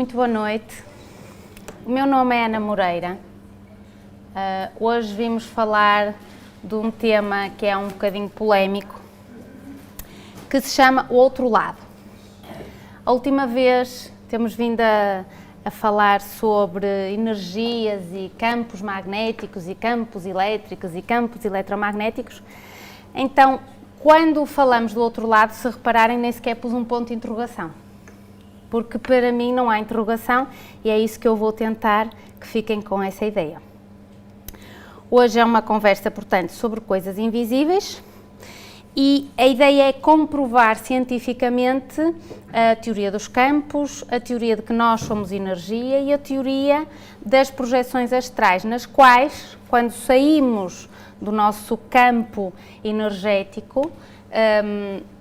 muito boa noite. O meu nome é Ana Moreira. Hoje vimos falar de um tema que é um bocadinho polémico, que se chama o outro lado. A última vez temos vindo a falar sobre energias e campos magnéticos e campos elétricos e campos eletromagnéticos. Então, quando falamos do outro lado, se repararem, nem sequer pus um ponto de interrogação. Porque para mim não há interrogação e é isso que eu vou tentar que fiquem com essa ideia. Hoje é uma conversa, portanto, sobre coisas invisíveis e a ideia é comprovar cientificamente a teoria dos campos, a teoria de que nós somos energia e a teoria das projeções astrais, nas quais, quando saímos do nosso campo energético,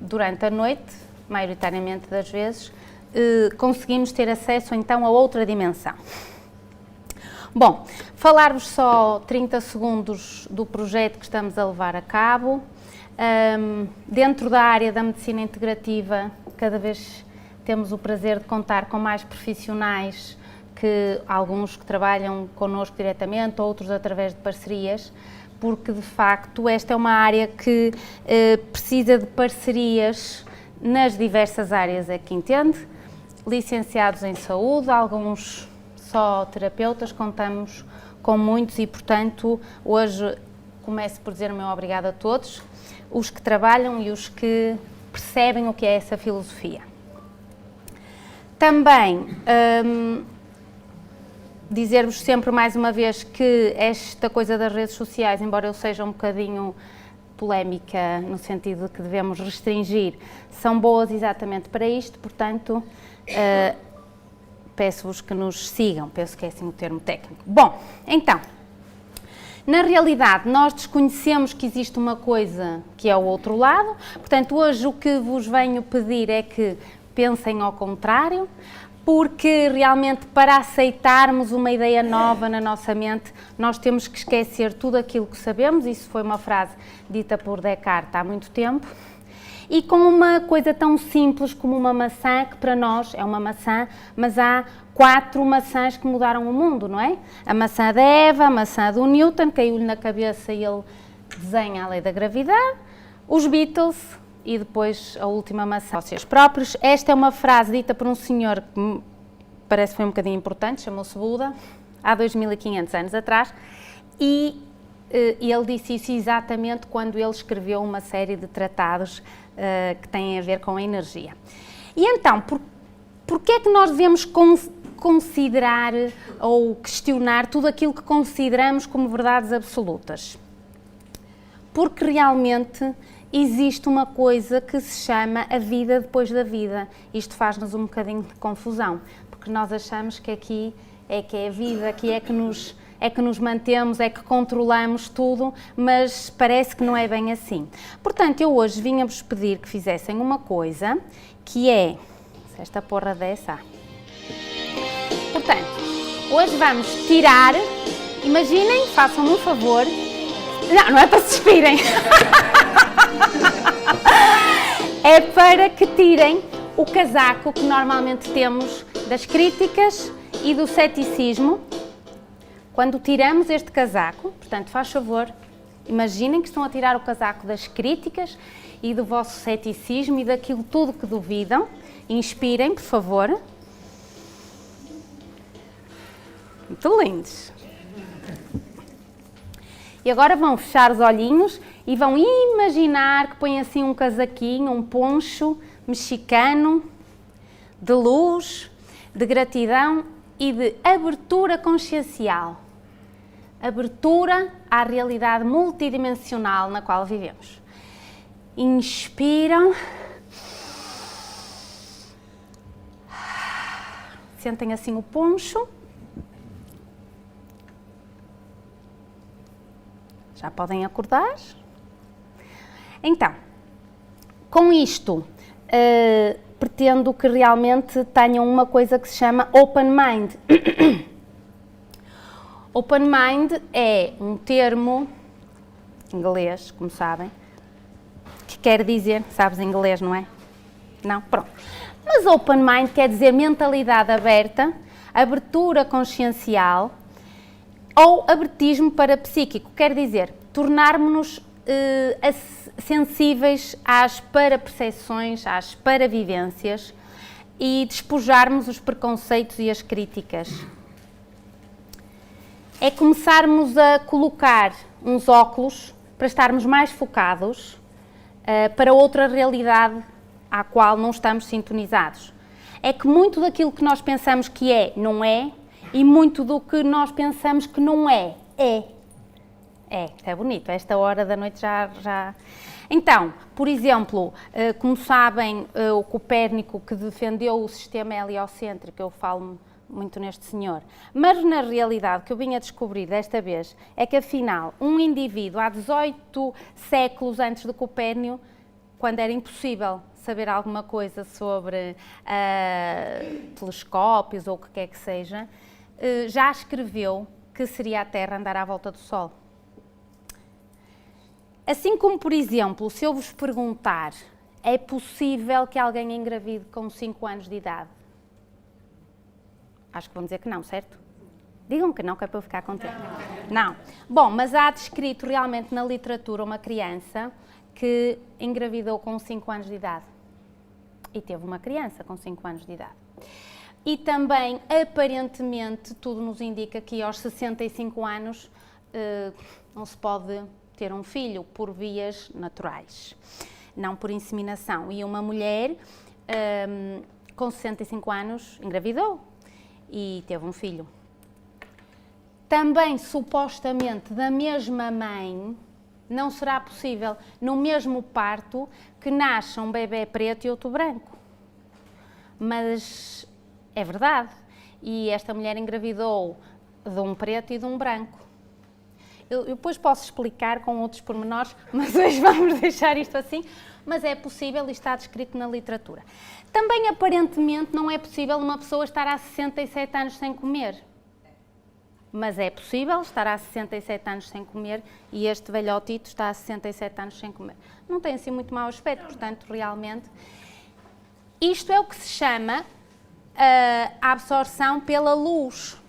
durante a noite, maioritariamente das vezes, conseguimos ter acesso então a outra dimensão. Bom, falar-vos só 30 segundos do projeto que estamos a levar a cabo. Dentro da área da medicina integrativa, cada vez temos o prazer de contar com mais profissionais, que alguns que trabalham connosco diretamente, outros através de parcerias, porque de facto esta é uma área que precisa de parcerias nas diversas áreas a que entende, licenciados em saúde, alguns só terapeutas, contamos com muitos e portanto hoje começo por dizer o meu obrigado a todos, os que trabalham e os que percebem o que é essa filosofia. Também dizer-vos sempre mais uma vez que esta coisa das redes sociais, embora eu seja um bocadinho polémica no sentido de que devemos restringir, são boas exatamente para isto, portanto peço-vos que nos sigam, penso que é assim o termo técnico. Bom, então, na realidade nós desconhecemos que existe uma coisa que é o outro lado, portanto hoje o que vos venho pedir é que pensem ao contrário, porque realmente para aceitarmos uma ideia nova na nossa mente, nós temos que esquecer tudo aquilo que sabemos, isso foi uma frase dita por Descartes há muito tempo, e com uma coisa tão simples como uma maçã, que para nós é uma maçã, mas há 4 maçãs que mudaram o mundo, não é? A maçã da Eva, a maçã do Newton, caiu-lhe na cabeça e ele desenha a lei da gravidade, os Beatles, e depois a última maçã, vocês próprios. Esta é uma frase dita por um senhor que me parece que foi um bocadinho importante, chamou-se Buda, há 2500 anos atrás, e ele disse isso exatamente quando ele escreveu uma série de tratados que têm a ver com a energia. E então, porquê é que nós devemos considerar ou questionar tudo aquilo que consideramos como verdades absolutas? Porque realmente existe uma coisa que se chama a vida depois da vida. Isto faz-nos um bocadinho de confusão, porque nós achamos que aqui é que é a vida, aqui é que nos mantemos, é que controlamos tudo, mas parece que não é bem assim. Portanto, eu hoje vinha-vos pedir que fizessem uma coisa, que é, se esta porra dessa... Portanto, hoje vamos tirar, imaginem, façam-me um favor, não é para se despirem, é para que tirem o casaco que normalmente temos das críticas e do ceticismo. Quando tiramos este casaco, portanto, faz favor, imaginem que estão a tirar o casaco das críticas e do vosso ceticismo e daquilo tudo que duvidam. Inspirem, por favor. Muito lindos. E agora vão fechar os olhinhos e vão imaginar que põem assim um casaquinho, um poncho mexicano de luz, de gratidão e de abertura consciencial. Abertura à realidade multidimensional na qual vivemos. Inspiram. Sentem assim o poncho. Já podem acordar. Então, com isto, pretendo que realmente tenham uma coisa que se chama Open Mind. Open Mind é um termo inglês, como sabem, que quer dizer, sabes inglês, não é? Não? Pronto. Mas open mind quer dizer mentalidade aberta, abertura consciencial ou abertismo parapsíquico, quer dizer tornarmos-nos sensíveis às parapercepções, às paravivências e despojarmos os preconceitos e as críticas. É começarmos a colocar uns óculos para estarmos mais focados para outra realidade à qual não estamos sintonizados. É que muito daquilo que nós pensamos que é, não é, e muito do que nós pensamos que não é, é. É bonito, a esta hora da noite já... Então, por exemplo, como sabem, o Copérnico que defendeu o sistema heliocêntrico, eu falo muito neste senhor, mas na realidade que eu vim a descobrir desta vez é que afinal um indivíduo há 18 séculos antes de Copérnico, quando era impossível saber alguma coisa sobre telescópios ou o que quer que seja, já escreveu que seria a Terra andar à volta do Sol. Assim como, por exemplo, se eu vos perguntar, é possível que alguém engravide com 5 anos de idade? Acho que vão dizer que não, certo? Digam que não, que é para eu ficar contente. Não. Bom, mas há descrito realmente na literatura uma criança que engravidou com 5 anos de idade. E teve uma criança com 5 anos de idade. E também, aparentemente, tudo nos indica que aos 65 anos não se pode ter um filho por vias naturais, não por inseminação. E uma mulher com 65 anos engravidou e teve um filho. Também, supostamente, da mesma mãe, não será possível, no mesmo parto, que nasça um bebê preto e outro branco. Mas é verdade. E esta mulher engravidou de um preto e de um branco. Eu depois posso explicar com outros pormenores, mas hoje vamos deixar isto assim. Mas é possível e está descrito na literatura. Também, aparentemente, não é possível uma pessoa estar há 67 anos sem comer. Mas é possível estar há 67 anos sem comer e este velhotito está há 67 anos sem comer. Não tem assim muito mau aspecto, portanto, realmente. Isto é o que se chama a absorção pela luz,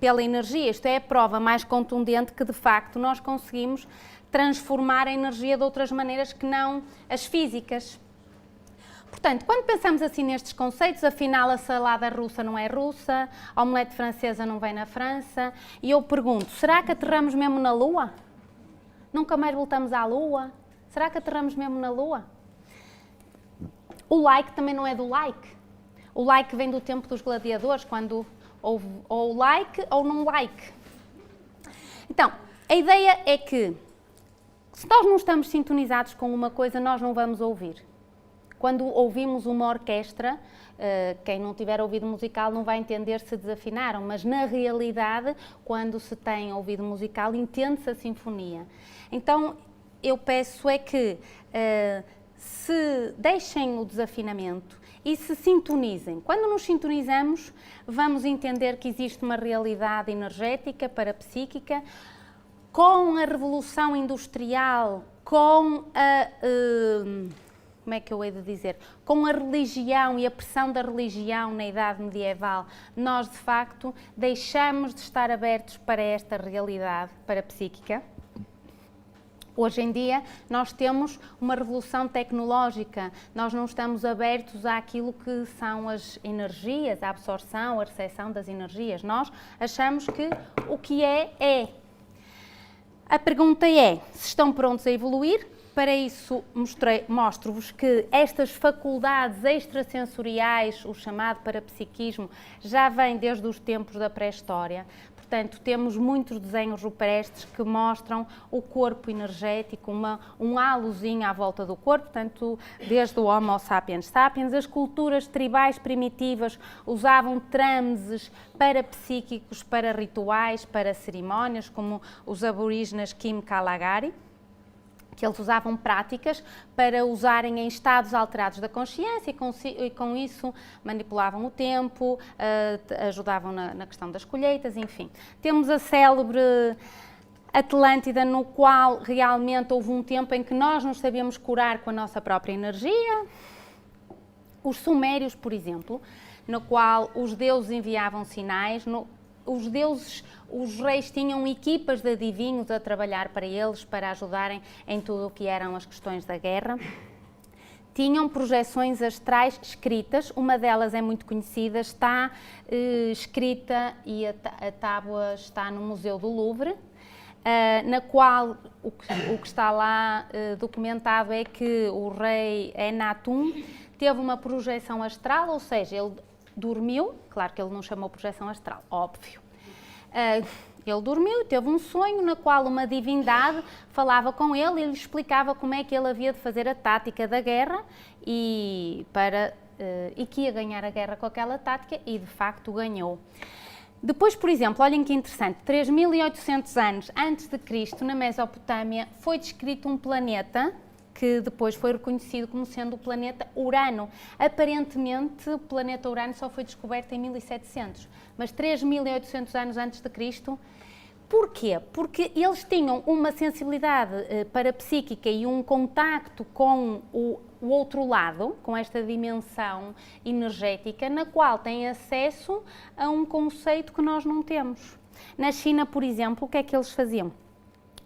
pela energia. Isto é a prova mais contundente que, de facto, nós conseguimos transformar a energia de outras maneiras que não as físicas. Portanto, quando pensamos assim nestes conceitos, afinal a salada russa não é russa, a omelete francesa não vem na França, e eu pergunto, será que aterramos mesmo na Lua? Nunca mais voltamos à Lua? Será que aterramos mesmo na Lua? O like também não é do like. O like vem do tempo dos gladiadores, quando houve ou like ou não like. Então, a ideia é que, se nós não estamos sintonizados com uma coisa, nós não vamos ouvir. Quando ouvimos uma orquestra, quem não tiver ouvido musical não vai entender se desafinaram, mas na realidade, quando se tem ouvido musical, entende-se a sinfonia. Então, eu peço é que se deixem o desafinamento e se sintonizem. Quando nos sintonizamos, vamos entender que existe uma realidade energética, parapsíquica, com a revolução industrial, com a... como é que eu hei de dizer? Com a religião e a pressão da religião na Idade Medieval, nós, de facto, deixamos de estar abertos para esta realidade parapsíquica. Hoje em dia, nós temos uma revolução tecnológica, nós não estamos abertos àquilo que são as energias, a absorção, a recepção das energias. Nós achamos que o que é, é. A pergunta é, se estão prontos a evoluir? Para isso, mostro-vos que estas faculdades extrasensoriais, o chamado parapsiquismo, já vem desde os tempos da pré-história. Portanto, temos muitos desenhos rupestres que mostram o corpo energético, um halozinho à volta do corpo, portanto, desde o Homo sapiens sapiens. As culturas tribais primitivas usavam trâmeses parapsíquicos para rituais, para cerimónias, como os aborígenes Kim Kalahari, que eles usavam práticas para usarem em estados alterados da consciência e com isso manipulavam o tempo, ajudavam na questão das colheitas, enfim. Temos a célebre Atlântida, no qual realmente houve um tempo em que nós nos sabíamos curar com a nossa própria energia. Os sumérios, por exemplo, no qual os deuses enviavam sinais, os reis tinham equipas de adivinhos a trabalhar para eles, para ajudarem em tudo o que eram as questões da guerra. Tinham projeções astrais escritas, uma delas é muito conhecida, está escrita e a tábua está no Museu do Louvre, na qual o que está lá documentado é que o rei Enatum teve uma projeção astral, ou seja, ele dormiu, claro que ele não chamou projeção astral, óbvio. Ele dormiu e teve um sonho no qual uma divindade falava com ele e lhe explicava como é que ele havia de fazer a tática da guerra e que ia ganhar a guerra com aquela tática, e de facto ganhou. Depois, por exemplo, olhem que interessante, 3.800 anos antes de Cristo, na Mesopotâmia, foi descrito um planeta que depois foi reconhecido como sendo o planeta Urano. Aparentemente, o planeta Urano só foi descoberto em 1700, mas 3.800 anos antes de Cristo. Porquê? Porque eles tinham uma sensibilidade parapsíquica e um contacto com o outro lado, com esta dimensão energética, na qual têm acesso a um conceito que nós não temos. Na China, por exemplo, o que é que eles faziam?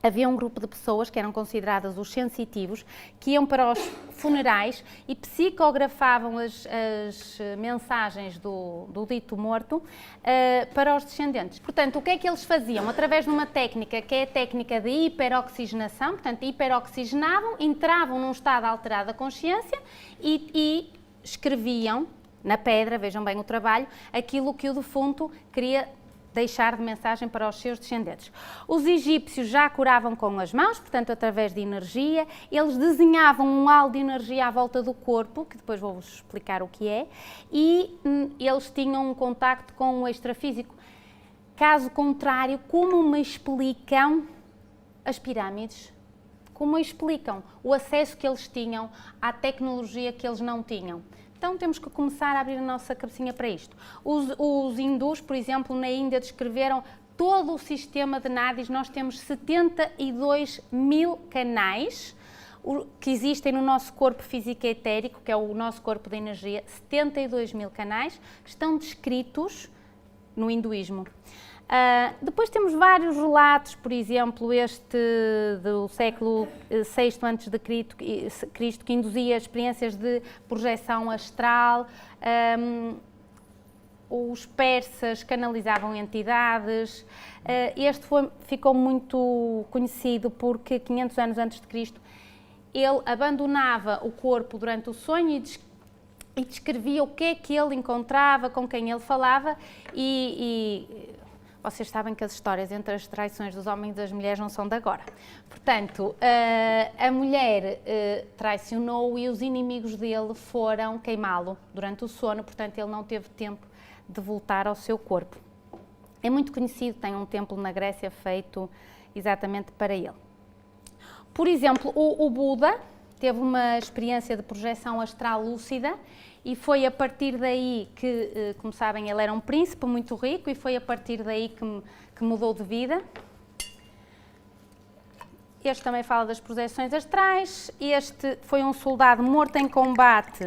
Havia um grupo de pessoas que eram consideradas os sensitivos, que iam para os funerais e psicografavam as mensagens do dito morto para os descendentes. Portanto, o que é que eles faziam? Através de uma técnica que é a técnica de hiperoxigenação, portanto, hiperoxigenavam, entravam num estado alterado da consciência e escreviam na pedra, vejam bem o trabalho, aquilo que o defunto queria deixar de mensagem para os seus descendentes. Os egípcios já curavam com as mãos, portanto, através de energia. Eles desenhavam um halo de energia à volta do corpo, que depois vou-vos explicar o que é, e eles tinham um contacto com o extrafísico. Caso contrário, como me explicam as pirâmides? Como explicam o acesso que eles tinham à tecnologia que eles não tinham? Então temos que começar a abrir a nossa cabecinha para isto. Os hindus, por exemplo, na Índia descreveram todo o sistema de nadis. Nós temos 72 mil canais que existem no nosso corpo físico e etérico, que é o nosso corpo de energia, 72 mil canais que estão descritos no hinduísmo. Depois temos vários relatos, por exemplo, este do século VI a.C., que induzia experiências de projeção astral. Os persas canalizavam entidades. Este ficou muito conhecido porque 500 anos antes de Cristo ele abandonava o corpo durante o sonho e descrevia o que é que ele encontrava, com quem ele falava vocês sabem que as histórias entre as traições dos homens e das mulheres não são de agora. Portanto, a mulher traicionou e os inimigos dele foram queimá-lo durante o sono, portanto ele não teve tempo de voltar ao seu corpo. É muito conhecido, tem um templo na Grécia feito exatamente para ele. Por exemplo, o Buda teve uma experiência de projeção astral lúcida e foi a partir daí que, como sabem, ele era um príncipe muito rico e foi a partir daí que mudou de vida. Este também fala das projeções astrais. Este foi um soldado morto em combate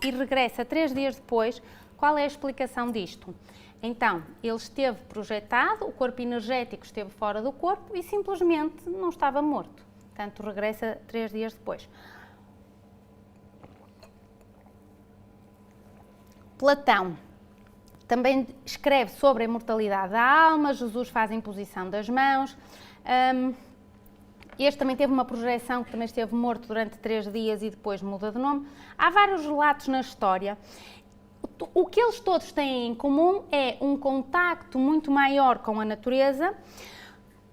e regressa 3 dias depois. Qual é a explicação disto? Então, ele esteve projetado, o corpo energético esteve fora do corpo e simplesmente não estava morto. Portanto, regressa 3 dias depois. Platão também escreve sobre a imortalidade da alma, Jesus faz a imposição das mãos. Este também teve uma projeção que também esteve morto durante 3 dias e depois muda de nome. Há vários relatos na história. O que eles todos têm em comum é um contacto muito maior com a natureza,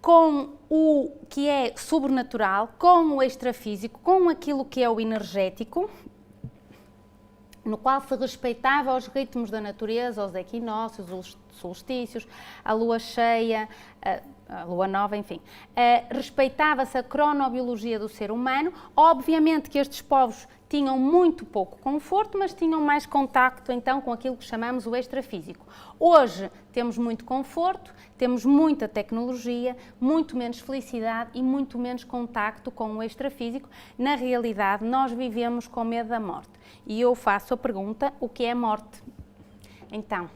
com o que é sobrenatural, com o extrafísico, com aquilo que é o energético, no qual se respeitava os ritmos da natureza, os equinócios, os solstícios, a lua cheia, a lua nova, enfim, respeitava-se a cronobiologia do ser humano. Obviamente que estes povos tinham muito pouco conforto, mas tinham mais contacto então com aquilo que chamamos o extrafísico. Hoje temos muito conforto, temos muita tecnologia, muito menos felicidade e muito menos contacto com o extrafísico. Na realidade, nós vivemos com medo da morte. E eu faço a pergunta, o que é morte? Então,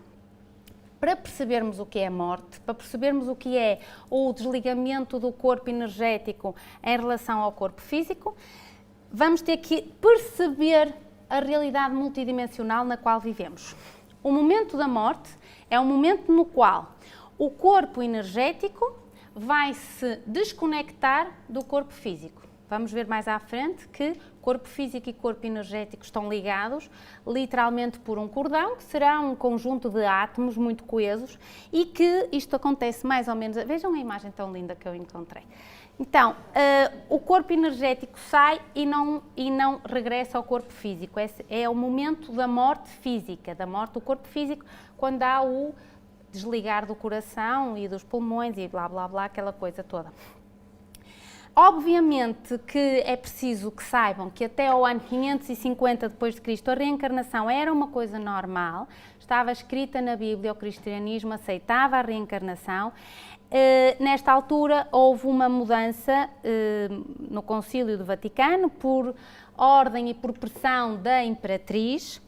para percebermos o que é morte, para percebermos o que é o desligamento do corpo energético em relação ao corpo físico, vamos ter que perceber a realidade multidimensional na qual vivemos. O momento da morte é um momento no qual o corpo energético vai se desconectar do corpo físico. Vamos ver mais à frente que corpo físico e corpo energético estão ligados literalmente por um cordão, que será um conjunto de átomos muito coesos e que isto acontece mais ou menos... Vejam a imagem tão linda que eu encontrei. Então, o corpo energético sai e não regressa ao corpo físico. Esse é o momento da morte física, da morte do corpo físico, quando há o desligar do coração e dos pulmões e blá blá blá, aquela coisa toda. Obviamente que é preciso que saibam que até ao ano 550 d.C. a reencarnação era uma coisa normal, estava escrita na Bíblia, o cristianismo aceitava a reencarnação. Nesta altura houve uma mudança no Concílio do Vaticano por ordem e por pressão da Imperatriz,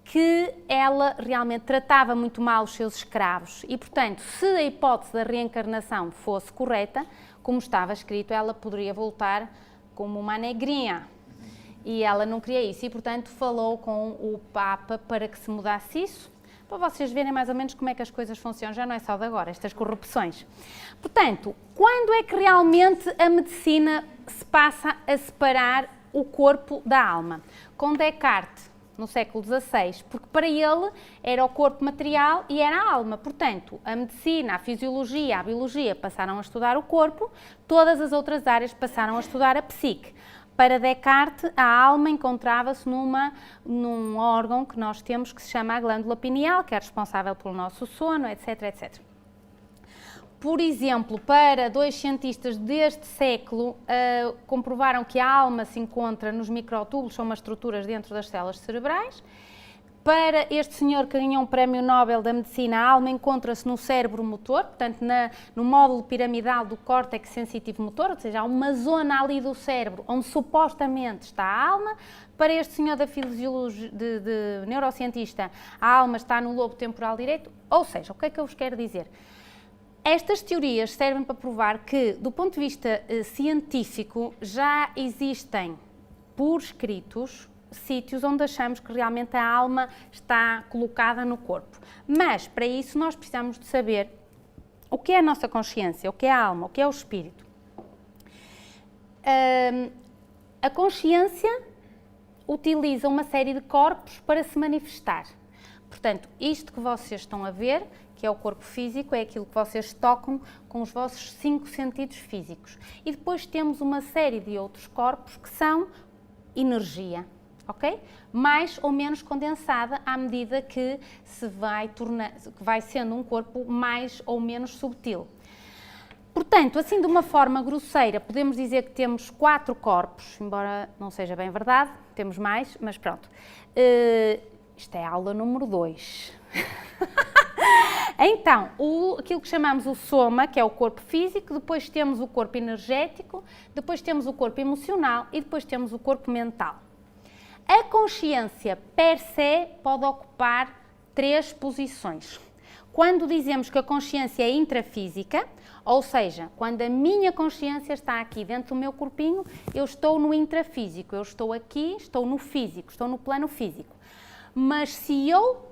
que ela realmente tratava muito mal os seus escravos e, portanto, se a hipótese da reencarnação fosse correta, como estava escrito, ela poderia voltar como uma negrinha. E ela não queria isso e, portanto, falou com o Papa para que se mudasse isso, para vocês verem mais ou menos como é que as coisas funcionam, já não é só de agora, estas corrupções. Portanto, quando é que realmente a medicina se passa a separar o corpo da alma? Com Descartes, no século XVI, porque para ele era o corpo material e era a alma. Portanto, a medicina, a fisiologia, a biologia passaram a estudar o corpo, todas as outras áreas passaram a estudar a psique. Para Descartes, a alma encontrava-se num órgão que nós temos que se chama a glândula pineal, que é responsável pelo nosso sono, etc, etc. Por exemplo, para dois cientistas deste século, comprovaram que a alma se encontra nos microtúbulos, são umas estruturas dentro das células cerebrais. Para este senhor que ganhou um prémio Nobel da Medicina, a alma encontra-se no cérebro motor, portanto no módulo piramidal do córtex sensitivo motor, ou seja, há uma zona ali do cérebro onde supostamente está a alma. Para este senhor da fisiologia, de neurocientista, a alma está no lobo temporal direito. Ou seja, o que é que eu vos quero dizer? Estas teorias servem para provar que, do ponto de vista científico, já existem por escritos sítios onde achamos que realmente a alma está colocada no corpo. Mas, para isso, nós precisamos de saber o que é a nossa consciência, o que é a alma, o que é o espírito. A consciência utiliza uma série de corpos para se manifestar. Portanto, isto que vocês estão a ver, que é o corpo físico, é aquilo que vocês tocam com os vossos 5 sentidos físicos. E depois temos uma série de outros corpos que são energia, ok? Mais ou menos condensada à medida que vai sendo um corpo mais ou menos subtil. Portanto, assim de uma forma grosseira, podemos dizer que temos 4 corpos, embora não seja bem verdade, temos mais, mas pronto. Isto é a aula número 2. Então, aquilo que chamamos o soma, que é o corpo físico, depois temos o corpo energético, depois temos o corpo emocional e depois temos o corpo mental. A consciência per se pode ocupar 3 posições. Quando dizemos que a consciência é intrafísica, ou seja, quando a minha consciência está aqui dentro do meu corpinho, eu estou no intrafísico, eu estou aqui, estou no físico, estou no plano físico. Mas se eu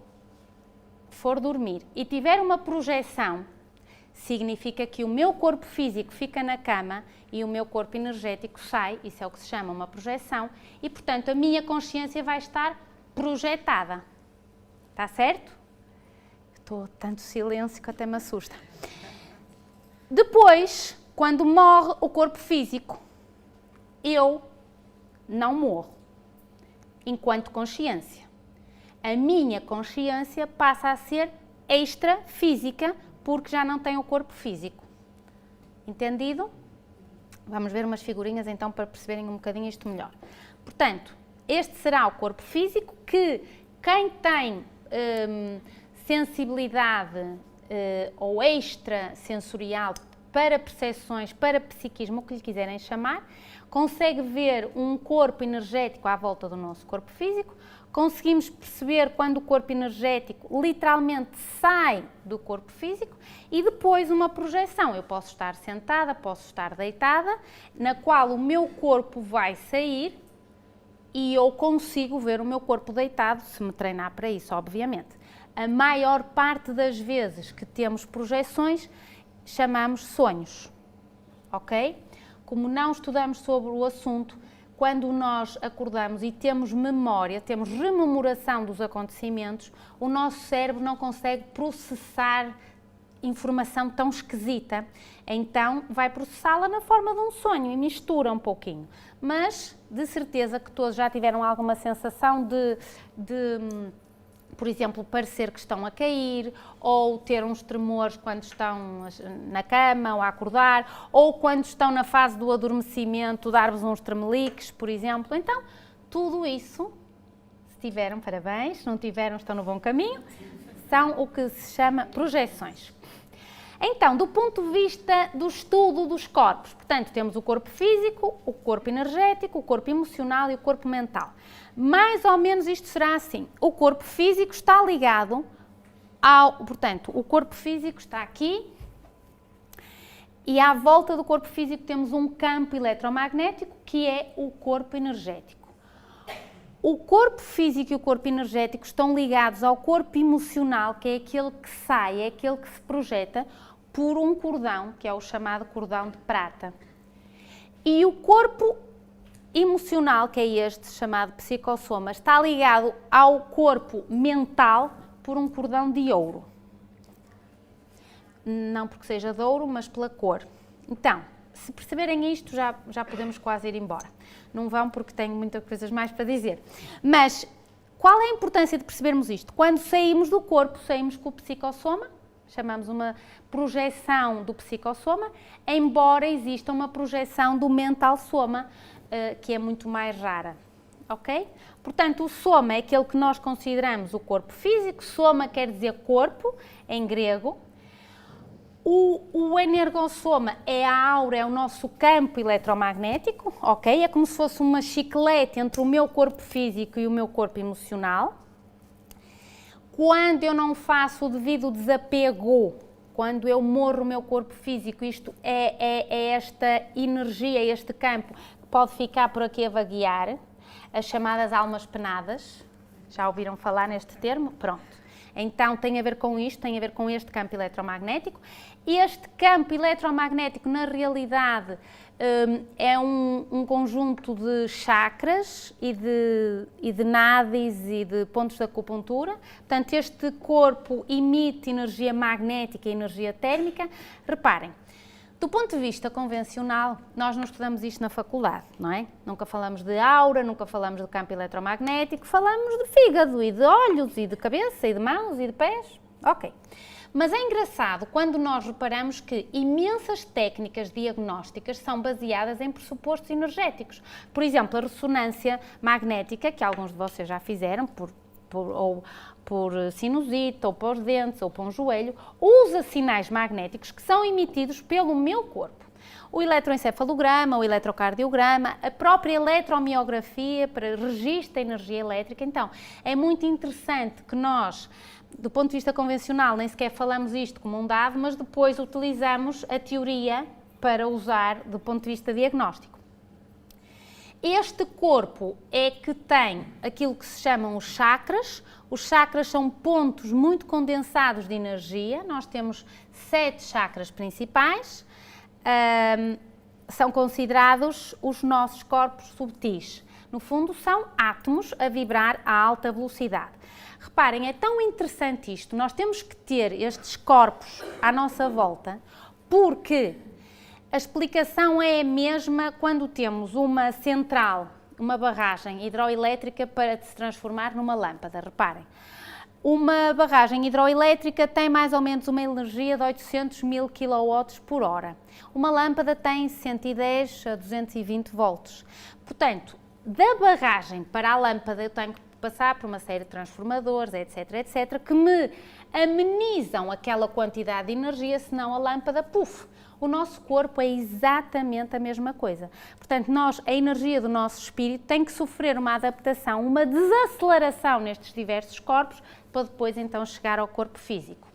for dormir e tiver uma projeção, significa que o meu corpo físico fica na cama e o meu corpo energético sai, isso é o que se chama uma projeção, e portanto a minha consciência vai estar projetada. Está certo? Estou tanto silêncio que até me assusta. Depois, quando morre o corpo físico, eu não morro enquanto consciência. A minha consciência passa a ser extrafísica, porque já não tem o corpo físico. Entendido? Vamos ver umas figurinhas então para perceberem um bocadinho isto melhor. Portanto, este será o corpo físico que quem tem sensibilidade ou extrasensorial para percepções, para psiquismo, o que lhe quiserem chamar, consegue ver um corpo energético à volta do nosso corpo físico, conseguimos perceber quando o corpo energético literalmente sai do corpo físico e depois uma projeção. Eu posso estar sentada, posso estar deitada, na qual o meu corpo vai sair e eu consigo ver o meu corpo deitado, se me treinar para isso, obviamente. A maior parte das vezes que temos projeções, chamamos sonhos, ok? Como não estudamos sobre o assunto, quando nós acordamos e temos memória, temos rememoração dos acontecimentos, o nosso cérebro não consegue processar informação tão esquisita, então vai processá-la na forma de um sonho e mistura um pouquinho. Mas, de certeza que todos já tiveram alguma sensação de por exemplo, parecer que estão a cair, ou ter uns tremores quando estão na cama ou a acordar, ou quando estão na fase do adormecimento, dar-vos uns tremeliques, por exemplo. Então, tudo isso, se tiveram, parabéns, se não tiveram, estão no bom caminho, são o que se chama projeções. Então, do ponto de vista do estudo dos corpos, portanto, temos o corpo físico, o corpo energético, o corpo emocional e o corpo mental. Mais ou menos isto será assim. O corpo físico está ligado portanto, o corpo físico está aqui e à volta do corpo físico temos um campo eletromagnético que é o corpo energético. O corpo físico e o corpo energético estão ligados ao corpo emocional, que é aquele que sai, é aquele que se projeta por um cordão, que é o chamado cordão de prata. E o corpo emocional, que é este chamado psicossoma, está ligado ao corpo mental por um cordão de ouro. Não porque seja de ouro, mas pela cor. Então, se perceberem isto, já podemos quase ir embora. Não vão porque tenho muitas coisas mais para dizer. Mas qual é a importância de percebermos isto? Quando saímos do corpo, saímos com o psicossoma, chamamos uma projeção do psicossoma, embora exista uma projeção do mental soma, que é muito mais rara, ok? Portanto, o soma é aquele que nós consideramos o corpo físico, soma quer dizer corpo, em grego. O energossoma é a aura, é o nosso campo eletromagnético, ok? É como se fosse uma chiclete entre o meu corpo físico e o meu corpo emocional. Quando eu não faço o devido desapego, quando eu morro o meu corpo físico, isto é esta energia, este campo que pode ficar por aqui a vaguear, as chamadas almas penadas. Já ouviram falar neste termo? Pronto. Então tem a ver com isto, tem a ver com este campo eletromagnético. Este campo eletromagnético, na realidade, é um conjunto de chakras e de nadis e de pontos de acupuntura. Portanto, este corpo emite energia magnética e energia térmica. Reparem, do ponto de vista convencional, nós não estudamos isto na faculdade, não é? Nunca falamos de aura, nunca falamos de campo eletromagnético, falamos de fígado e de olhos e de cabeça e de mãos e de pés. Ok. Mas é engraçado quando nós reparamos que imensas técnicas diagnósticas são baseadas em pressupostos energéticos. Por exemplo, a ressonância magnética, que alguns de vocês já fizeram, ou por sinusite, ou para os dentes, ou para um joelho, usa sinais magnéticos que são emitidos pelo meu corpo. O eletroencefalograma, o eletrocardiograma, a própria eletromiografia para registro da energia elétrica. Então, é muito interessante que nós, do ponto de vista convencional, nem sequer falamos isto como um dado, mas depois utilizamos a teoria para usar do ponto de vista diagnóstico. Este corpo é que tem aquilo que se chamam os chakras. Os chakras são pontos muito condensados de energia. Nós temos 7 chakras principais. São considerados os nossos corpos subtis. No fundo, são átomos a vibrar a alta velocidade. Reparem, é tão interessante isto. Nós temos que ter estes corpos à nossa volta, porque a explicação é a mesma quando temos uma central, uma barragem hidroelétrica para se transformar numa lâmpada. Reparem, Uma barragem hidroelétrica tem mais ou menos uma energia de 800 mil kW por hora. Uma lâmpada tem 110 a 220 volts. Portanto, da barragem para a lâmpada eu tenho que passar por uma série de transformadores, etc, etc, que me amenizam aquela quantidade de energia, senão a lâmpada, puf! O nosso corpo é exatamente a mesma coisa. Portanto, a energia do nosso espírito tem que sofrer uma adaptação, uma desaceleração nestes diversos corpos, para depois então chegar ao corpo físico.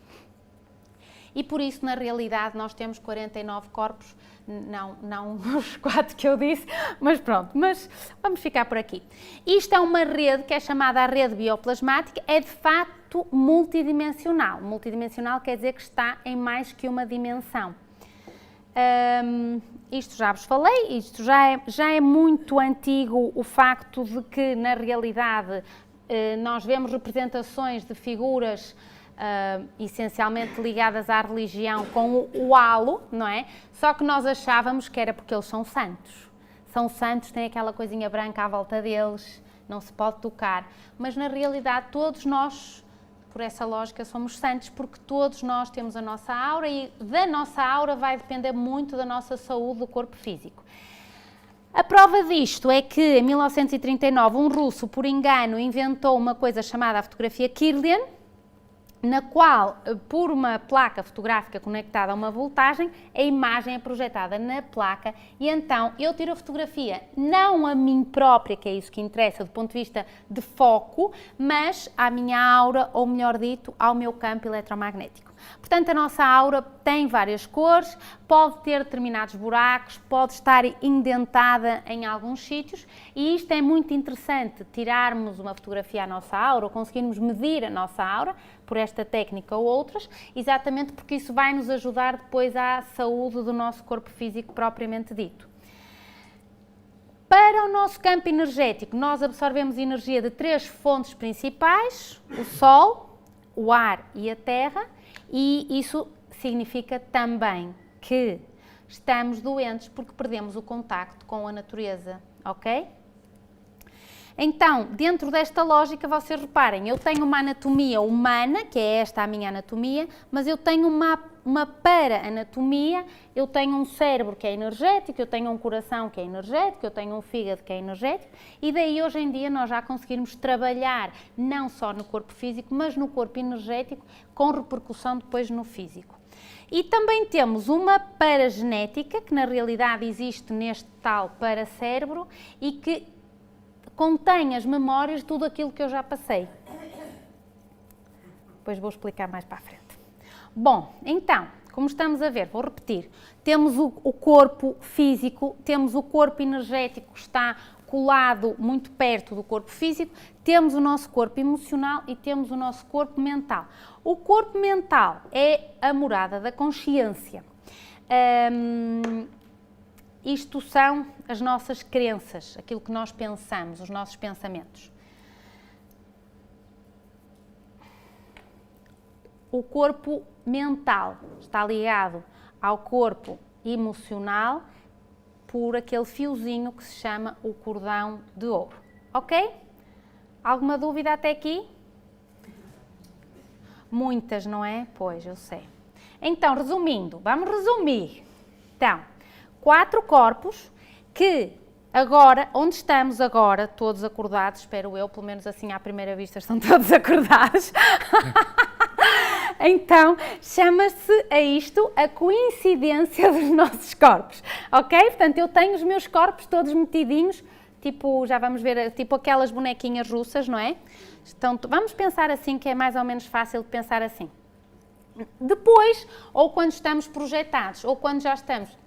E por isso, na realidade, nós temos 49 corpos, não os 4 que eu disse, mas pronto, mas vamos ficar por aqui. Isto é uma rede que é chamada a rede bioplasmática, é de facto multidimensional. Multidimensional quer dizer que está em mais que uma dimensão. Isto já vos falei, isto já é muito antigo o facto de que, na realidade, nós vemos representações de figuras essencialmente ligadas à religião com o halo, não é? Só que nós achávamos que era porque eles são santos. São santos, têm aquela coisinha branca à volta deles, não se pode tocar. Mas, na realidade, todos nós, por essa lógica, somos santos, porque todos nós temos a nossa aura e da nossa aura vai depender muito da nossa saúde do corpo físico. A prova disto é que, em 1939, um russo, por engano, inventou uma coisa chamada a fotografia Kirlian, na qual, por uma placa fotográfica conectada a uma voltagem, a imagem é projetada na placa e então eu tiro a fotografia não a mim própria, que é isso que interessa do ponto de vista de foco, mas à minha aura, ou melhor dito, ao meu campo eletromagnético. Portanto, a nossa aura tem várias cores, pode ter determinados buracos, pode estar indentada em alguns sítios e isto é muito interessante, tirarmos uma fotografia à nossa aura ou conseguirmos medir a nossa aura por esta técnica ou outras, exatamente porque isso vai nos ajudar depois à saúde do nosso corpo físico propriamente dito. Para o nosso campo energético, nós absorvemos energia de 3 fontes principais, o Sol, o ar e a Terra, e isso significa também que estamos doentes porque perdemos o contacto com a natureza, ok? Então, dentro desta lógica, vocês reparem, eu tenho uma anatomia humana, que é esta a minha anatomia, mas eu tenho uma para-anatomia, eu tenho um cérebro que é energético, eu tenho um coração que é energético, eu tenho um fígado que é energético, e daí hoje em dia nós já conseguimos trabalhar não só no corpo físico, mas no corpo energético, com repercussão depois no físico. E também temos uma paragenética, que na realidade existe neste tal paracérebro, e que contém as memórias de tudo aquilo que eu já passei. Depois vou explicar mais para a frente. Bom, então, como estamos a ver, vou repetir, temos o corpo físico, temos o corpo energético que está colado muito perto do corpo físico, temos o nosso corpo emocional e temos o nosso corpo mental. O corpo mental é a morada da consciência. Isto são as nossas crenças, aquilo que nós pensamos, os nossos pensamentos. O corpo mental está ligado ao corpo emocional por aquele fiozinho que se chama o cordão de ouro. Ok? Alguma dúvida até aqui? Muitas, não é? Pois, eu sei. Então, resumindo, vamos resumir. Então, 4 corpos que agora, onde estamos agora, todos acordados, espero eu, pelo menos assim à primeira vista estão todos acordados. Então, chama-se a isto a coincidência dos nossos corpos, ok? Portanto, eu tenho os meus corpos todos metidinhos, tipo, já vamos ver, tipo aquelas bonequinhas russas, não é? Então, vamos pensar assim, que é mais ou menos fácil de pensar assim. Depois, ou quando estamos projetados, ou quando já estamos...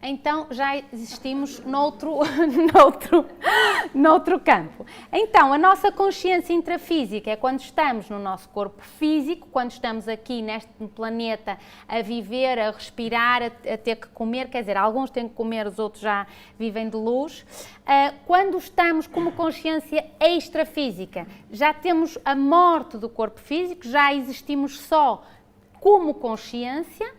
Então, já existimos noutro campo. Então, a nossa consciência intrafísica é quando estamos no nosso corpo físico, quando estamos aqui neste planeta a viver, a respirar, a ter que comer, quer dizer, alguns têm que comer, os outros já vivem de luz. Quando estamos como consciência extrafísica, já temos a morte do corpo físico, já existimos só como consciência,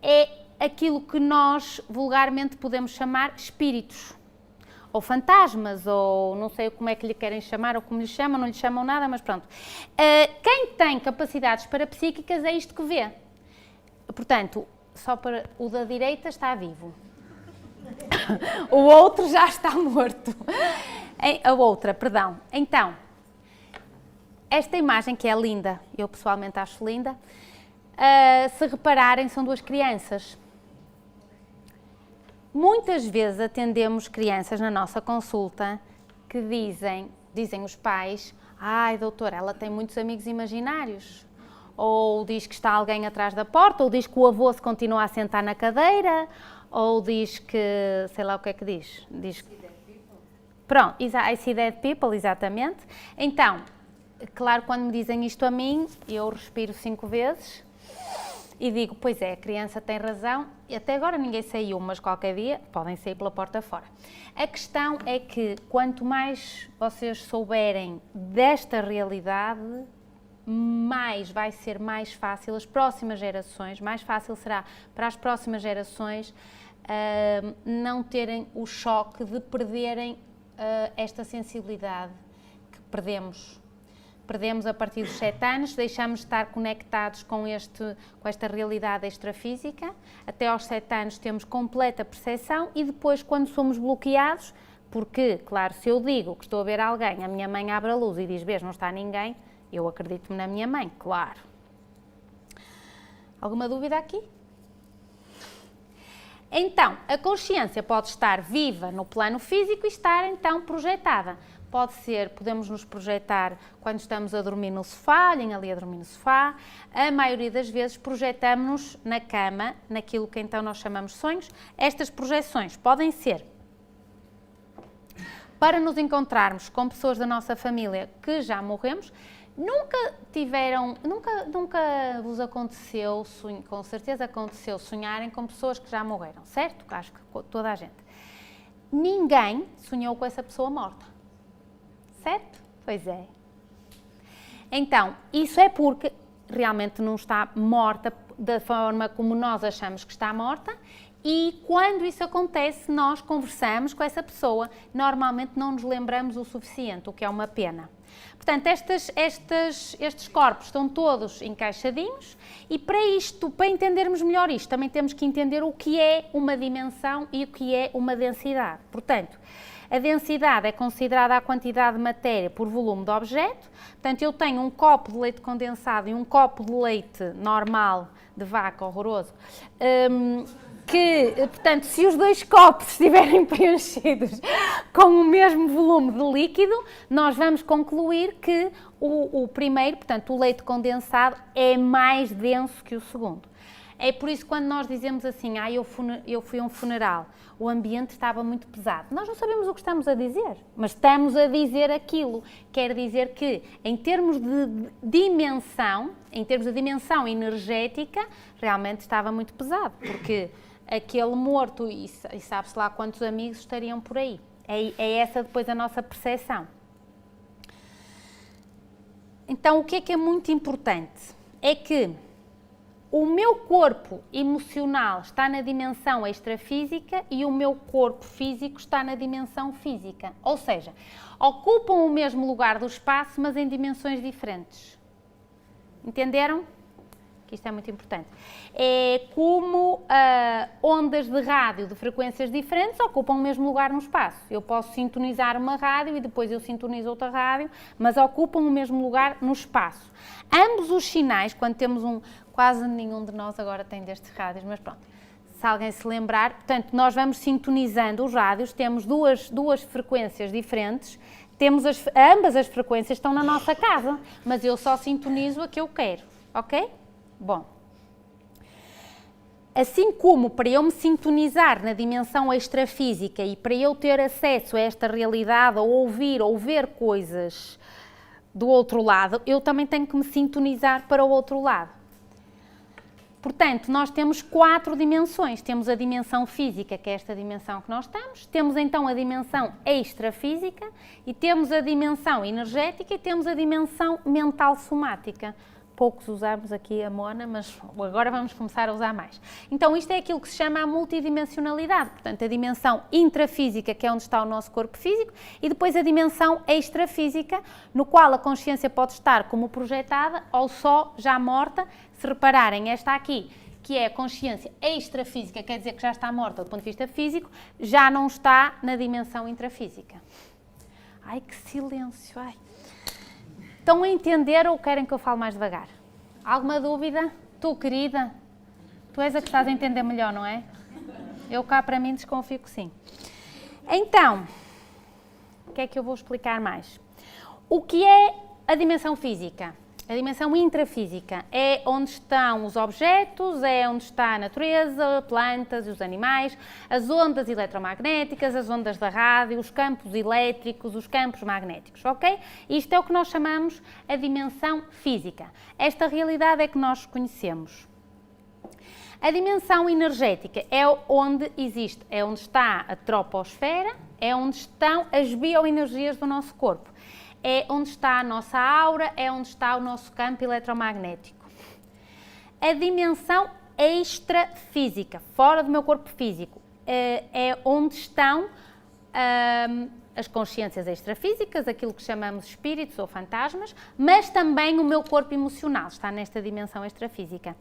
é aquilo que nós vulgarmente podemos chamar espíritos. ou fantasmas, ou não sei como é que lhe querem chamar, ou como lhe chamam, não lhe chamam nada, mas pronto. Quem tem capacidades parapsíquicas é isto que vê. Portanto, só para o da direita está vivo. O outro já está morto. A outra, perdão. Então, esta imagem que é linda, eu pessoalmente acho linda, se repararem, são duas crianças. Muitas vezes atendemos crianças na nossa consulta que dizem os pais: ai doutora, ela tem muitos amigos imaginários. Ou diz que está alguém atrás da porta, ou diz que o avô se continua a sentar na cadeira, ou diz que, sei lá o que é que diz. Pronto, I see dead people, exatamente. Então, claro, quando me dizem isto a mim, eu respiro 5 vezes e digo, pois é, a criança tem razão, e até agora ninguém saiu, mas qualquer dia podem sair pela porta fora. A questão é que quanto mais vocês souberem desta realidade, mais vai ser mais fácil as próximas gerações, mais fácil será para as próximas gerações não terem o choque de perderem esta sensibilidade que perdemos. Perdemos a partir dos 7 anos, deixamos de estar conectados com esta realidade extrafísica, até aos 7 anos temos completa percepção e depois quando somos bloqueados, porque, claro, se eu digo que estou a ver alguém, a minha mãe abre a luz e diz, vês, não está ninguém, eu acredito-me na minha mãe, claro. Alguma dúvida aqui? Então, a consciência pode estar viva no plano físico e estar então projetada. Pode ser, podemos nos projetar quando estamos a dormir no sofá, olhem ali a dormir no sofá. A maioria das vezes projetamos-nos na cama, naquilo que então nós chamamos sonhos. Estas projeções podem ser para nos encontrarmos com pessoas da nossa família que já morremos. Nunca vos aconteceu, com certeza aconteceu, sonharem com pessoas que já morreram, certo? Acho que toda a gente. Ninguém sonhou com essa pessoa morta, certo? Pois é. Então, isso é porque realmente não está morta da forma como nós achamos que está morta e quando isso acontece, nós conversamos com essa pessoa, normalmente não nos lembramos o suficiente, o que é uma pena. Portanto, estes corpos estão todos encaixadinhos e para entendermos melhor isto, também temos que entender o que é uma dimensão e o que é uma densidade. Portanto, a densidade é considerada a quantidade de matéria por volume de objeto. Portanto, eu tenho um copo de leite condensado e um copo de leite normal, de vaca, horroroso, portanto, se os 2 copos estiverem preenchidos com o mesmo volume de líquido, nós vamos concluir que o primeiro, portanto, o leite condensado, é mais denso que o segundo. É por isso que quando nós dizemos assim, eu fui a um funeral, o ambiente estava muito pesado. Nós não sabemos o que estamos a dizer, mas estamos a dizer aquilo. Quer dizer que, em termos de dimensão energética, realmente estava muito pesado, porque aquele morto, e sabe-se lá quantos amigos estariam por aí. É essa depois a nossa percepção. Então, o que é muito importante? É que o meu corpo emocional está na dimensão extrafísica e o meu corpo físico está na dimensão física. Ou seja, ocupam o mesmo lugar do espaço, mas em dimensões diferentes. Entenderam? Que isto é muito importante. É como ondas de rádio de frequências diferentes ocupam o mesmo lugar no espaço. Eu posso sintonizar uma rádio e depois eu sintonizo outra rádio, mas ocupam o mesmo lugar no espaço. Ambos os sinais, quando temos quase nenhum de nós agora tem destes rádios, mas pronto, se alguém se lembrar, portanto, nós vamos sintonizando os rádios, temos duas frequências diferentes, ambas as frequências estão na nossa casa, mas eu só sintonizo a que eu quero, ok? Bom, assim como para eu me sintonizar na dimensão extrafísica e para eu ter acesso a esta realidade, ou ouvir ou ver coisas do outro lado, eu também tenho que me sintonizar para o outro lado. Portanto, nós temos 4 dimensões. Temos a dimensão física, que é esta dimensão que nós estamos, temos então a dimensão extrafísica e temos a dimensão energética e temos a dimensão mental somática. poucos usamos aqui a Mona, mas agora vamos começar a usar mais. Então isto é aquilo que se chama a multidimensionalidade, portanto a dimensão intrafísica, que é onde está o nosso corpo físico, e depois a dimensão extrafísica, no qual a consciência pode estar como projetada ou só já morta. Se repararem, esta aqui, que é a consciência extrafísica, quer dizer que já está morta do ponto de vista físico, já não está na dimensão intrafísica. Ai, que silêncio, ai. Estão a entender ou querem que eu fale mais devagar? Alguma dúvida? Tu, querida? Tu és a que estás a entender melhor, não é? Eu cá para mim desconfio que sim. Então, o que é que eu vou explicar mais? O que é a dimensão física? A dimensão intrafísica é onde estão os objetos, é onde está a natureza, plantas e os animais, as ondas eletromagnéticas, as ondas da rádio, os campos elétricos, os campos magnéticos, ok? Isto é o que nós chamamos a dimensão física. Esta realidade é que nós conhecemos. A dimensão energética é onde existe, é onde está a troposfera, é onde estão as bioenergias do nosso corpo. É onde está a nossa aura, é onde está o nosso campo eletromagnético. A dimensão extrafísica, fora do meu corpo físico, é onde estão as consciências extrafísicas, aquilo que chamamos espíritos ou fantasmas, mas também o meu corpo emocional está nesta dimensão extrafísica.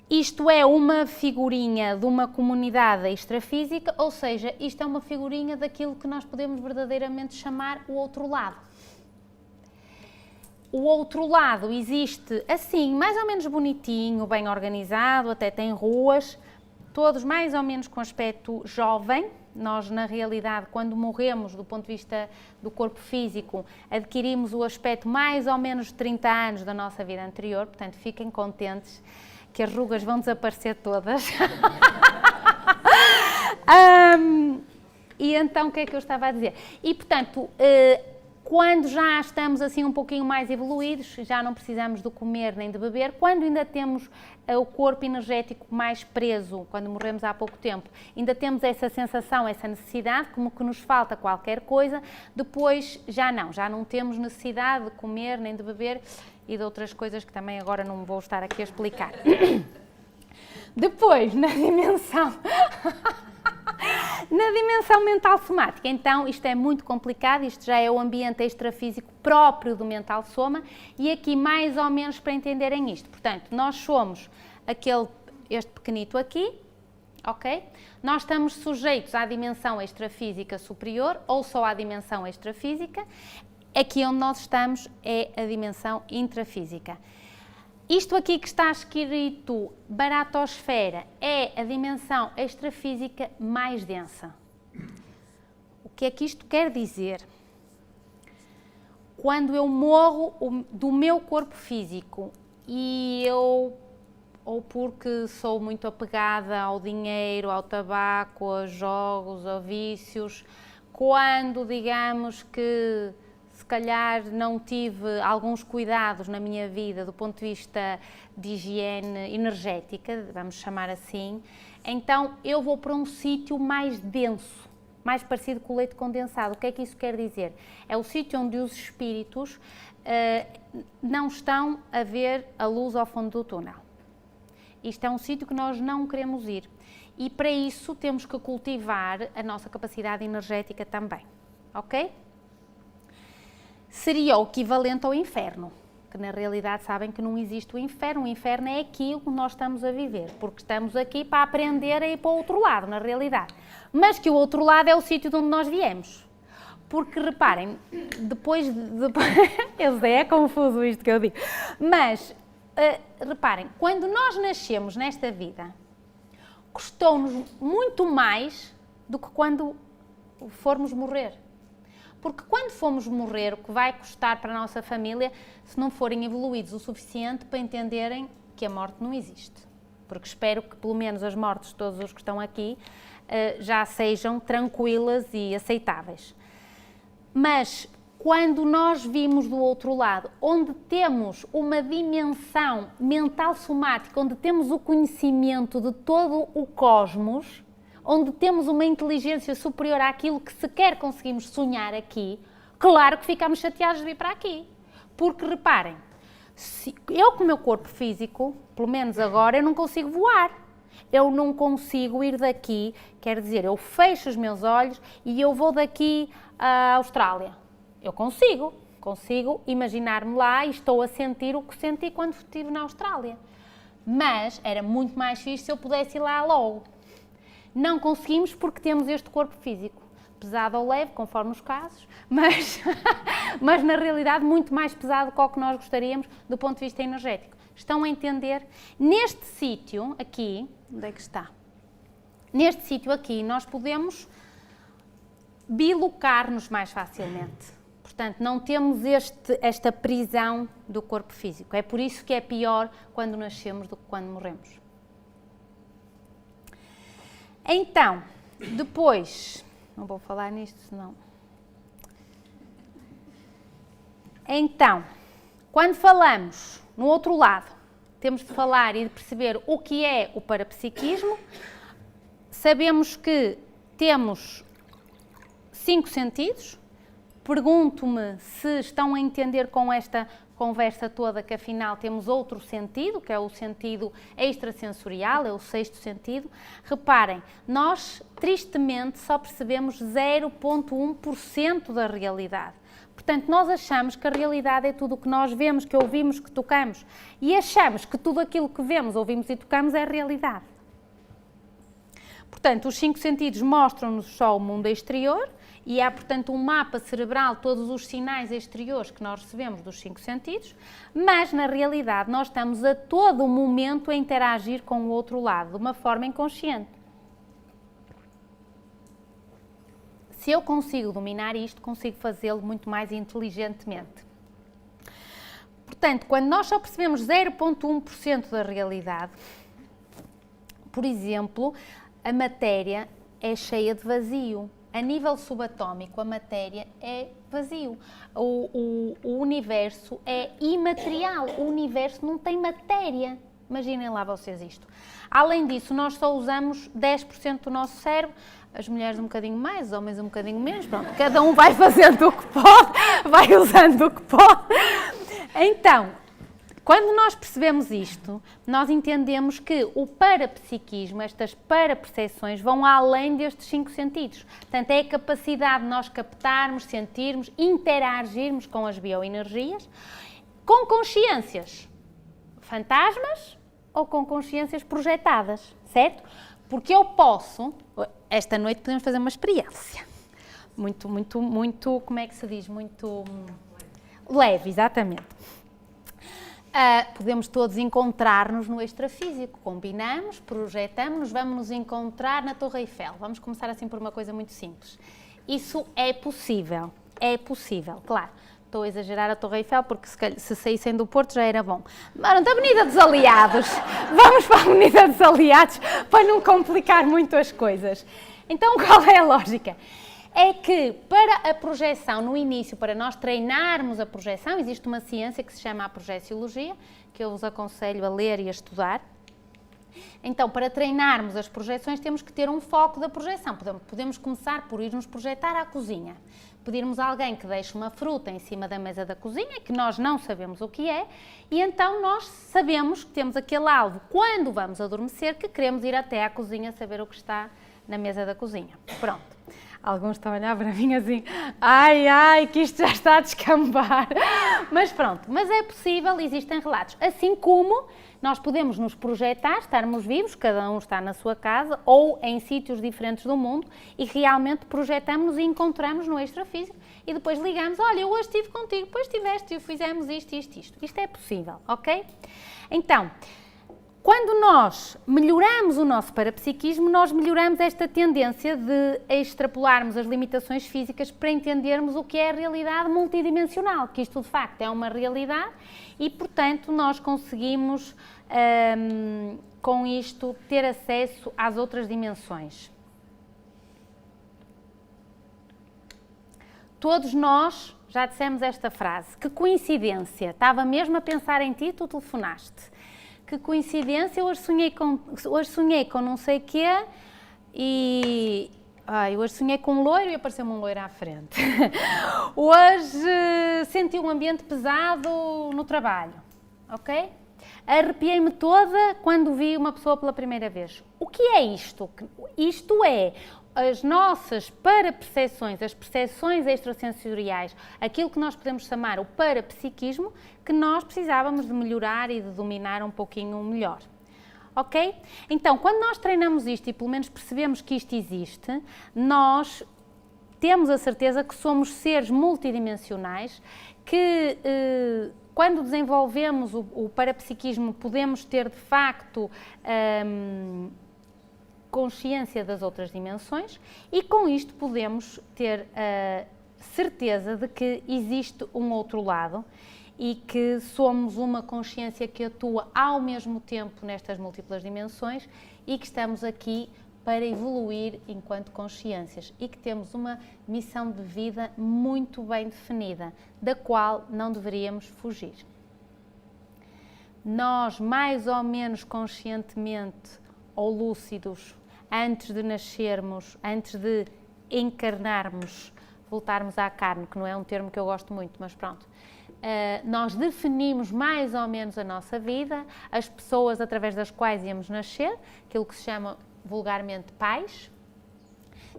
Isto é uma figurinha de uma comunidade extrafísica, ou seja, isto é uma figurinha daquilo que nós podemos verdadeiramente chamar o outro lado. O outro lado existe assim, mais ou menos bonitinho, bem organizado, até tem ruas, todos mais ou menos com aspecto jovem. Nós, na realidade, quando morremos do ponto de vista do corpo físico, adquirimos o aspecto mais ou menos de 30 anos da nossa vida anterior, portanto, fiquem contentes que as rugas vão desaparecer todas. E então, o que é que eu estava a dizer? E, portanto, quando já estamos assim um pouquinho mais evoluídos, já não precisamos de comer nem de beber, quando ainda temos o corpo energético mais preso, quando morremos há pouco tempo, ainda temos essa sensação, essa necessidade, como que nos falta qualquer coisa, depois já não temos necessidade de comer nem de beber e de outras coisas que também agora não vou estar aqui a explicar. Depois, na dimensão mental somática, então isto é muito complicado, isto já é o ambiente extrafísico próprio do mental soma, e aqui mais ou menos para entenderem isto, portanto, nós somos este pequenito aqui, ok? Nós estamos sujeitos à dimensão extrafísica superior ou só à dimensão extrafísica. Aqui onde nós estamos é a dimensão intrafísica. Isto aqui que está escrito baratosfera é a dimensão extrafísica mais densa. O que é que isto quer dizer? Quando eu morro do meu corpo físico e eu, ou porque sou muito apegada ao dinheiro, ao tabaco, aos jogos, a vícios, quando digamos que se calhar não tive alguns cuidados na minha vida do ponto de vista de higiene energética, vamos chamar assim, então eu vou para um sítio mais denso, mais parecido com o leite condensado. O que é que isso quer dizer? É o sítio onde os espíritos não estão a ver a luz ao fundo do túnel. Isto é um sítio que nós não queremos ir e para isso temos que cultivar a nossa capacidade energética também, ok? Seria o equivalente ao inferno, que na realidade sabem que não existe o inferno é aquilo que nós estamos a viver, porque estamos aqui para aprender a ir para o outro lado, na realidade. Mas que o outro lado é o sítio de onde nós viemos. Porque reparem, depois é confuso isto que eu digo, mas reparem, quando nós nascemos nesta vida, custou-nos muito mais do que quando formos morrer. Porque quando formos morrer, o que vai custar para a nossa família, se não forem evoluídos o suficiente para entenderem que a morte não existe. Porque espero que pelo menos as mortes de todos os que estão aqui já sejam tranquilas e aceitáveis. Mas quando nós vimos do outro lado, onde temos uma dimensão mental somática, onde temos o conhecimento de todo o cosmos, onde temos uma inteligência superior àquilo que sequer conseguimos sonhar aqui, claro que ficamos chateados de vir para aqui. Porque reparem, Eu com o meu corpo físico, pelo menos agora, eu não consigo voar. Eu não consigo ir daqui, quer dizer, eu fecho os meus olhos e eu vou daqui à Austrália. Eu consigo imaginar-me lá e estou a sentir o que senti quando estive na Austrália. Mas era muito mais fixe se eu pudesse ir lá logo. Não conseguimos porque temos este corpo físico. Pesado ou leve, conforme os casos, mas na realidade muito mais pesado do que nós gostaríamos do ponto de vista energético. Estão a entender? Neste sítio aqui, onde é que está? Neste sítio aqui nós podemos bilocar-nos mais facilmente. Portanto, não temos esta prisão do corpo físico. É por isso que é pior quando nascemos do que quando morremos. Então, depois... Não vou falar nisto, senão... Então, quando falamos no outro lado, temos de falar e de perceber o que é o parapsiquismo. Sabemos que temos 5 sentidos. Pergunto-me se estão a entender com esta conversa toda que afinal temos outro sentido, que é o sentido extrasensorial, é o 6º sentido. Reparem, nós tristemente só percebemos 0,1% da realidade. Portanto, nós achamos que a realidade é tudo o que nós vemos, que ouvimos, que tocamos. E achamos que tudo aquilo que vemos, ouvimos e tocamos é a realidade. Portanto, os 5 sentidos mostram-nos só o mundo exterior e há, portanto, um mapa cerebral, todos os sinais exteriores que nós recebemos dos 5 sentidos, mas, na realidade, nós estamos a todo momento a interagir com o outro lado, de uma forma inconsciente. Se eu consigo dominar isto, consigo fazê-lo muito mais inteligentemente. Portanto, quando nós só percebemos 0,1% da realidade, por exemplo, a matéria é cheia de vazio. A nível subatómico, a matéria é vazio. O universo é imaterial. O universo não tem matéria. Imaginem lá vocês isto. Além disso, nós só usamos 10% do nosso cérebro. As mulheres um bocadinho mais, os homens um bocadinho menos. Pronto, cada um vai fazendo o que pode, vai usando o que pode. Então, quando nós percebemos isto, nós entendemos que o parapsiquismo, estas parapercepções, vão além destes 5 sentidos. Portanto, é a capacidade de nós captarmos, sentirmos, interagirmos com as bioenergias, com consciências fantasmas ou com consciências projetadas, certo? Porque eu posso, esta noite podemos fazer uma experiência. Muito, como é que se diz? Muito leve, exatamente. Podemos todos encontrar-nos no extrafísico, combinamos, projetamos, vamos nos encontrar na Torre Eiffel. Vamos começar assim por uma coisa muito simples. Isso é possível, claro. Estou a exagerar a Torre Eiffel porque se saíssem do Porto já era bom. Mas da Avenida dos Aliados, vamos para a Avenida dos Aliados para não complicar muito as coisas. Então qual é a lógica? É que para a projeção, no início, para nós treinarmos a projeção, existe uma ciência que se chama a projeciologia, que eu vos aconselho a ler e a estudar. Então, para treinarmos as projeções, temos que ter um foco da projeção. Podemos começar por ir nos projetar à cozinha. Pedirmos a alguém que deixe uma fruta em cima da mesa da cozinha, que nós não sabemos o que é, e então nós sabemos que temos aquele alvo, quando vamos adormecer, que queremos ir até à cozinha saber o que está na mesa da cozinha. Pronto. Alguns estão a olhar para mim assim, ai, que isto já está a descambar. Mas pronto, mas é possível, existem relatos. Assim como nós podemos nos projetar, estarmos vivos, cada um está na sua casa ou em sítios diferentes do mundo e realmente projetamos e encontramos no extrafísico e depois ligamos, olha, eu hoje estive contigo, depois estiveste e fizemos isto. Isto é possível, ok? Então, quando nós melhoramos o nosso parapsiquismo, nós melhoramos esta tendência de extrapolarmos as limitações físicas para entendermos o que é a realidade multidimensional, que isto de facto é uma realidade e, portanto, nós conseguimos, com isto, ter acesso às outras dimensões. Todos nós já dissemos esta frase, que coincidência, estava mesmo a pensar em ti, tu telefonaste. Que coincidência, hoje sonhei com não sei o quê e... hoje sonhei com um loiro e apareceu-me um loiro à frente. Hoje senti um ambiente pesado no trabalho. ok? Arrepiei-me toda quando vi uma pessoa pela primeira vez. O que é isto? Isto é as nossas parapercepções, as percepções extrasensoriais, aquilo que nós podemos chamar o parapsiquismo, que nós precisávamos de melhorar e de dominar um pouquinho melhor. Ok? Então, quando nós treinamos isto e pelo menos percebemos que isto existe, nós temos a certeza que somos seres multidimensionais, que quando desenvolvemos o parapsiquismo podemos ter de facto consciência das outras dimensões e com isto podemos ter a certeza de que existe um outro lado e que somos uma consciência que atua ao mesmo tempo nestas múltiplas dimensões e que estamos aqui para evoluir enquanto consciências e que temos uma missão de vida muito bem definida, da qual não deveríamos fugir. Nós, mais ou menos conscientemente ou lúcidos, antes de nascermos, antes de encarnarmos, voltarmos à carne, que não é um termo que eu gosto muito, mas pronto, nós definimos mais ou menos a nossa vida, as pessoas através das quais íamos nascer, aquilo que se chama vulgarmente pais.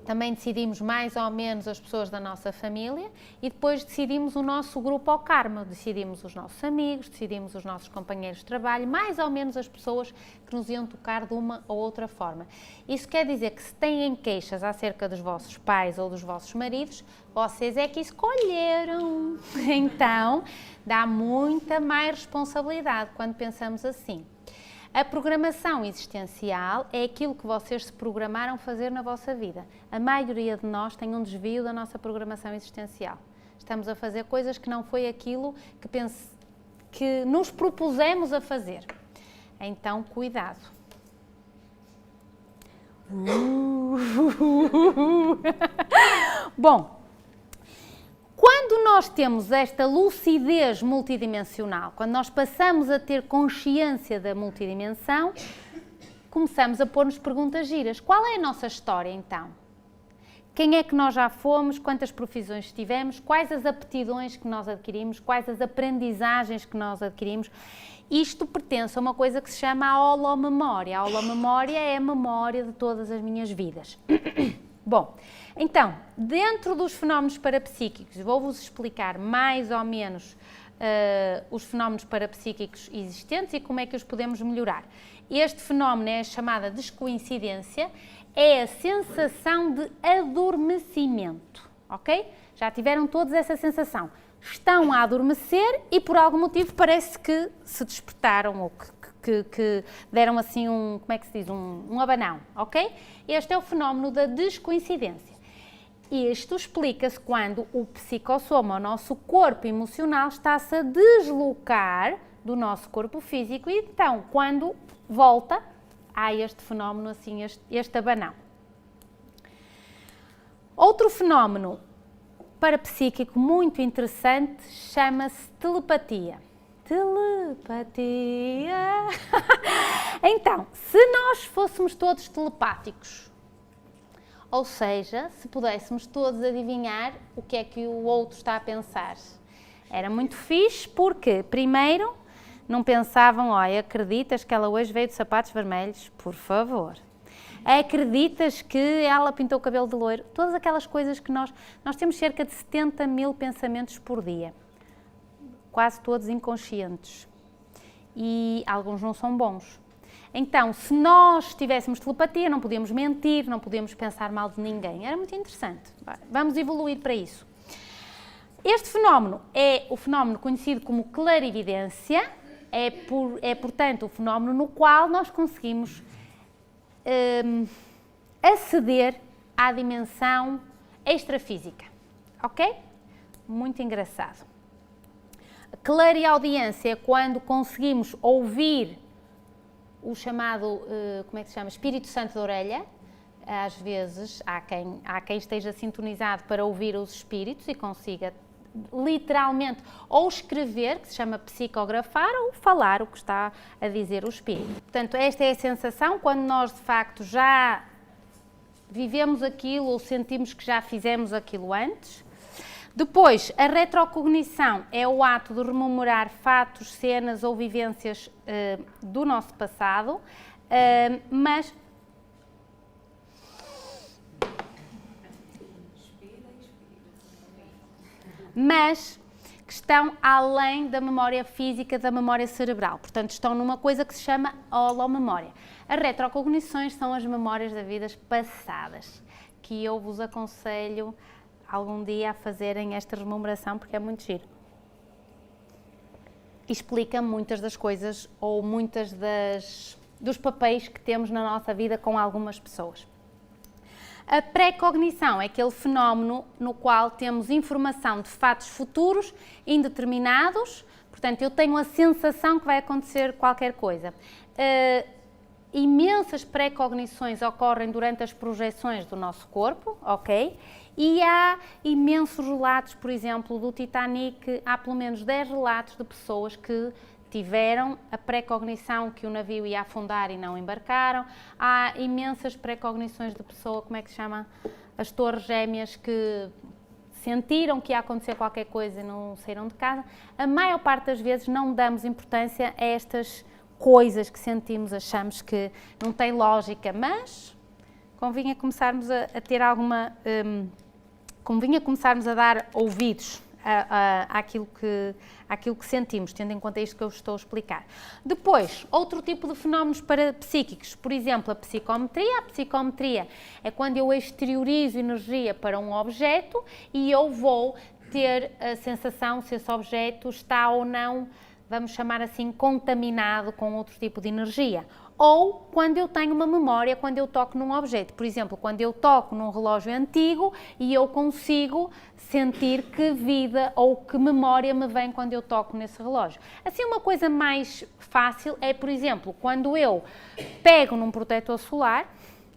Também decidimos mais ou menos as pessoas da nossa família e depois decidimos o nosso grupo ao karma, decidimos os nossos amigos, decidimos os nossos companheiros de trabalho, mais ou menos as pessoas que nos iam tocar de uma ou outra forma. Isso quer dizer que se têm queixas acerca dos vossos pais ou dos vossos maridos, vocês é que escolheram. Então, dá muita mais responsabilidade quando pensamos assim. A programação existencial é aquilo que vocês se programaram fazer na vossa vida. A maioria de nós tem um desvio da nossa programação existencial. Estamos a fazer coisas que não foi aquilo que nos propusemos a fazer. Então, cuidado. Bom, quando nós temos esta lucidez multidimensional, quando nós passamos a ter consciência da multidimensão, começamos a pôr-nos perguntas giras. Qual é a nossa história, então? Quem é que nós já fomos? Quantas profissões tivemos? Quais as aptidões que nós adquirimos? Quais as aprendizagens que nós adquirimos? Isto pertence a uma coisa que se chama a holomemória. A holomemória é a memória de todas as minhas vidas. Bom, então, dentro dos fenómenos parapsíquicos, vou-vos explicar mais ou menos os fenómenos parapsíquicos existentes e como é que os podemos melhorar. Este fenómeno é a chamada descoincidência, é a sensação de adormecimento, ok? Já tiveram todos essa sensação. Estão a adormecer e por algum motivo parece que se despertaram ou que deram assim como é que se diz, um abanão, ok? Este é o fenómeno da descoincidência. Isto explica-se quando o psicossoma, o nosso corpo emocional, está-se a deslocar do nosso corpo físico e então, quando volta, há este fenómeno, assim, este abanão. Outro fenómeno parapsíquico muito interessante chama-se telepatia. Telepatia. Então, se nós fôssemos todos telepáticos, ou seja, se pudéssemos todos adivinhar o que é que o outro está a pensar, era muito fixe porque, primeiro, não pensavam, olha, acreditas que ela hoje veio de sapatos vermelhos? Por favor. Acreditas que ela pintou o cabelo de loiro? Todas aquelas coisas que nós temos cerca de 70 mil pensamentos por dia. Quase todos inconscientes. E alguns não são bons. Então, se nós tivéssemos telepatia, não podíamos mentir, não podíamos pensar mal de ninguém. Era muito interessante. Vamos evoluir para isso. Este fenómeno é o fenómeno conhecido como clarividência. É portanto, o fenómeno no qual nós conseguimos aceder à dimensão extrafísica. Ok? Muito engraçado. Clareaudiência é quando conseguimos ouvir o chamado, como é que se chama? Espírito Santo da orelha. Às vezes há quem esteja sintonizado para ouvir os espíritos e consiga literalmente ou escrever, que se chama psicografar, ou falar o que está a dizer o espírito. Portanto, esta é a sensação quando nós de facto já vivemos aquilo ou sentimos que já fizemos aquilo antes. Depois, a retrocognição é o ato de rememorar fatos, cenas ou vivências do nosso passado, mas que estão além da memória física, da memória cerebral. Portanto, estão numa coisa que se chama holomemória. As retrocognições são as memórias das vidas passadas, que eu vos aconselho algum dia a fazerem esta rememoração, porque é muito giro. Explica muitas das coisas ou muitas dos papéis que temos na nossa vida com algumas pessoas. A pré-cognição é aquele fenómeno no qual temos informação de fatos futuros indeterminados, portanto, eu tenho a sensação que vai acontecer qualquer coisa. Imensas pré-cognições ocorrem durante as projeções do nosso corpo, ok? E há imensos relatos, por exemplo, do Titanic, há pelo menos 10 relatos de pessoas que tiveram a pré-cognição que o navio ia afundar e não embarcaram. Há imensas pré-cognições de pessoa, como é que se chama? As torres gêmeas, que sentiram que ia acontecer qualquer coisa e não saíram de casa. A maior parte das vezes não damos importância a estas coisas que sentimos, achamos que não tem lógica, mas convinha começarmos a ter alguma... convinha começarmos a dar ouvidos àquilo que sentimos, tendo em conta isto que eu estou a explicar. Depois, outro tipo de fenómenos parapsíquicos, por exemplo, a psicometria. A psicometria é quando eu exteriorizo energia para um objeto e eu vou ter a sensação se esse objeto está ou não, vamos chamar assim, contaminado com outro tipo de energia. Ou quando eu tenho uma memória, quando eu toco num objeto. Por exemplo, quando eu toco num relógio antigo e eu consigo sentir que vida ou que memória me vem quando eu toco nesse relógio. Assim, uma coisa mais fácil é, por exemplo, quando eu pego num protetor solar,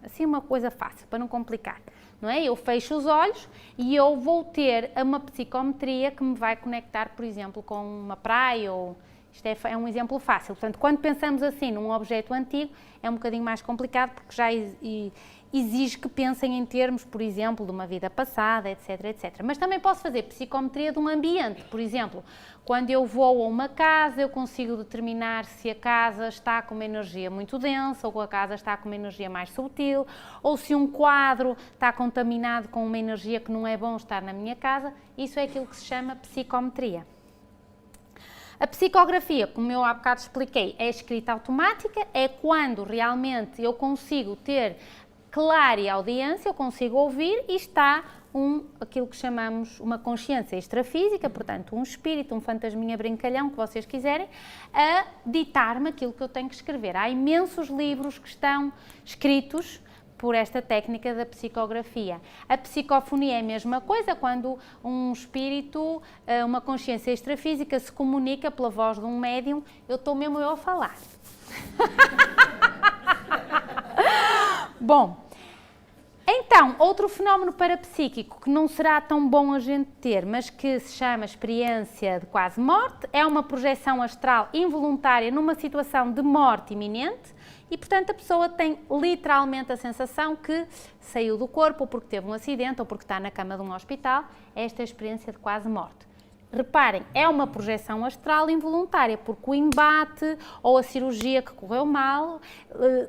assim uma coisa fácil, para não complicar, não é? Eu fecho os olhos e eu vou ter uma psicometria que me vai conectar, por exemplo, com uma praia ou... Isto é um exemplo fácil. Portanto, quando pensamos assim num objeto antigo, é um bocadinho mais complicado, porque já exige que pensem em termos, por exemplo, de uma vida passada, etc, etc. Mas também posso fazer psicometria de um ambiente. Por exemplo, quando eu vou a uma casa, eu consigo determinar se a casa está com uma energia muito densa, ou a casa está com uma energia mais sutil, ou se um quadro está contaminado com uma energia que não é bom estar na minha casa. Isso é aquilo que se chama psicometria. A psicografia, como eu há bocado expliquei, é a escrita automática, é quando realmente eu consigo ter clareaudiência, eu consigo ouvir e está aquilo que chamamos uma consciência extrafísica, portanto um espírito, um fantasminha brincalhão, que vocês quiserem, a ditar-me aquilo que eu tenho que escrever. Há imensos livros que estão escritos por esta técnica da psicografia. A psicofonia é a mesma coisa, quando um espírito, uma consciência extrafísica se comunica pela voz de um médium, eu estou mesmo eu a falar. Bom, então, outro fenómeno parapsíquico que não será tão bom a gente ter, mas que se chama experiência de quase morte, é uma projeção astral involuntária numa situação de morte iminente. E, portanto, a pessoa tem literalmente a sensação que saiu do corpo, ou porque teve um acidente, ou porque está na cama de um hospital. Esta é a experiência de quase morte. Reparem, é uma projeção astral involuntária, porque o embate ou a cirurgia que correu mal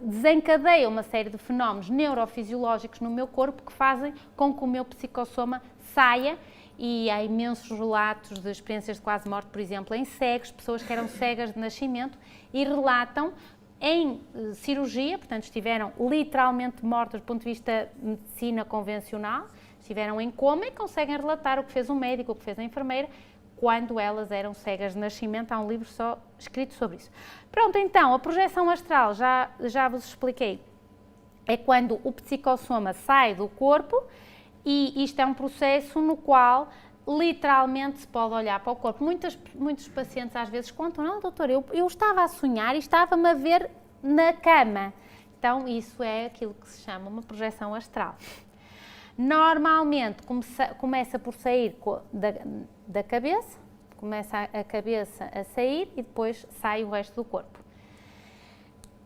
desencadeia uma série de fenómenos neurofisiológicos no meu corpo que fazem com que o meu psicossoma saia. E há imensos relatos de experiências de quase morte, por exemplo, em cegos, pessoas que eram cegas de nascimento e relatam em cirurgia, portanto estiveram literalmente mortas do ponto de vista de medicina convencional, estiveram em coma e conseguem relatar o que fez o médico, o que fez a enfermeira, quando elas eram cegas de nascimento. Há um livro só escrito sobre isso. Pronto, então, a projeção astral, já vos expliquei, é quando o psicossoma sai do corpo e isto é um processo no qual literalmente se pode olhar para o corpo. Muitos pacientes às vezes contam, não, doutor, eu estava a sonhar e estava-me a ver na cama. Então, isso é aquilo que se chama uma projeção astral. Normalmente começa por sair da cabeça, começa a cabeça a sair e depois sai o resto do corpo.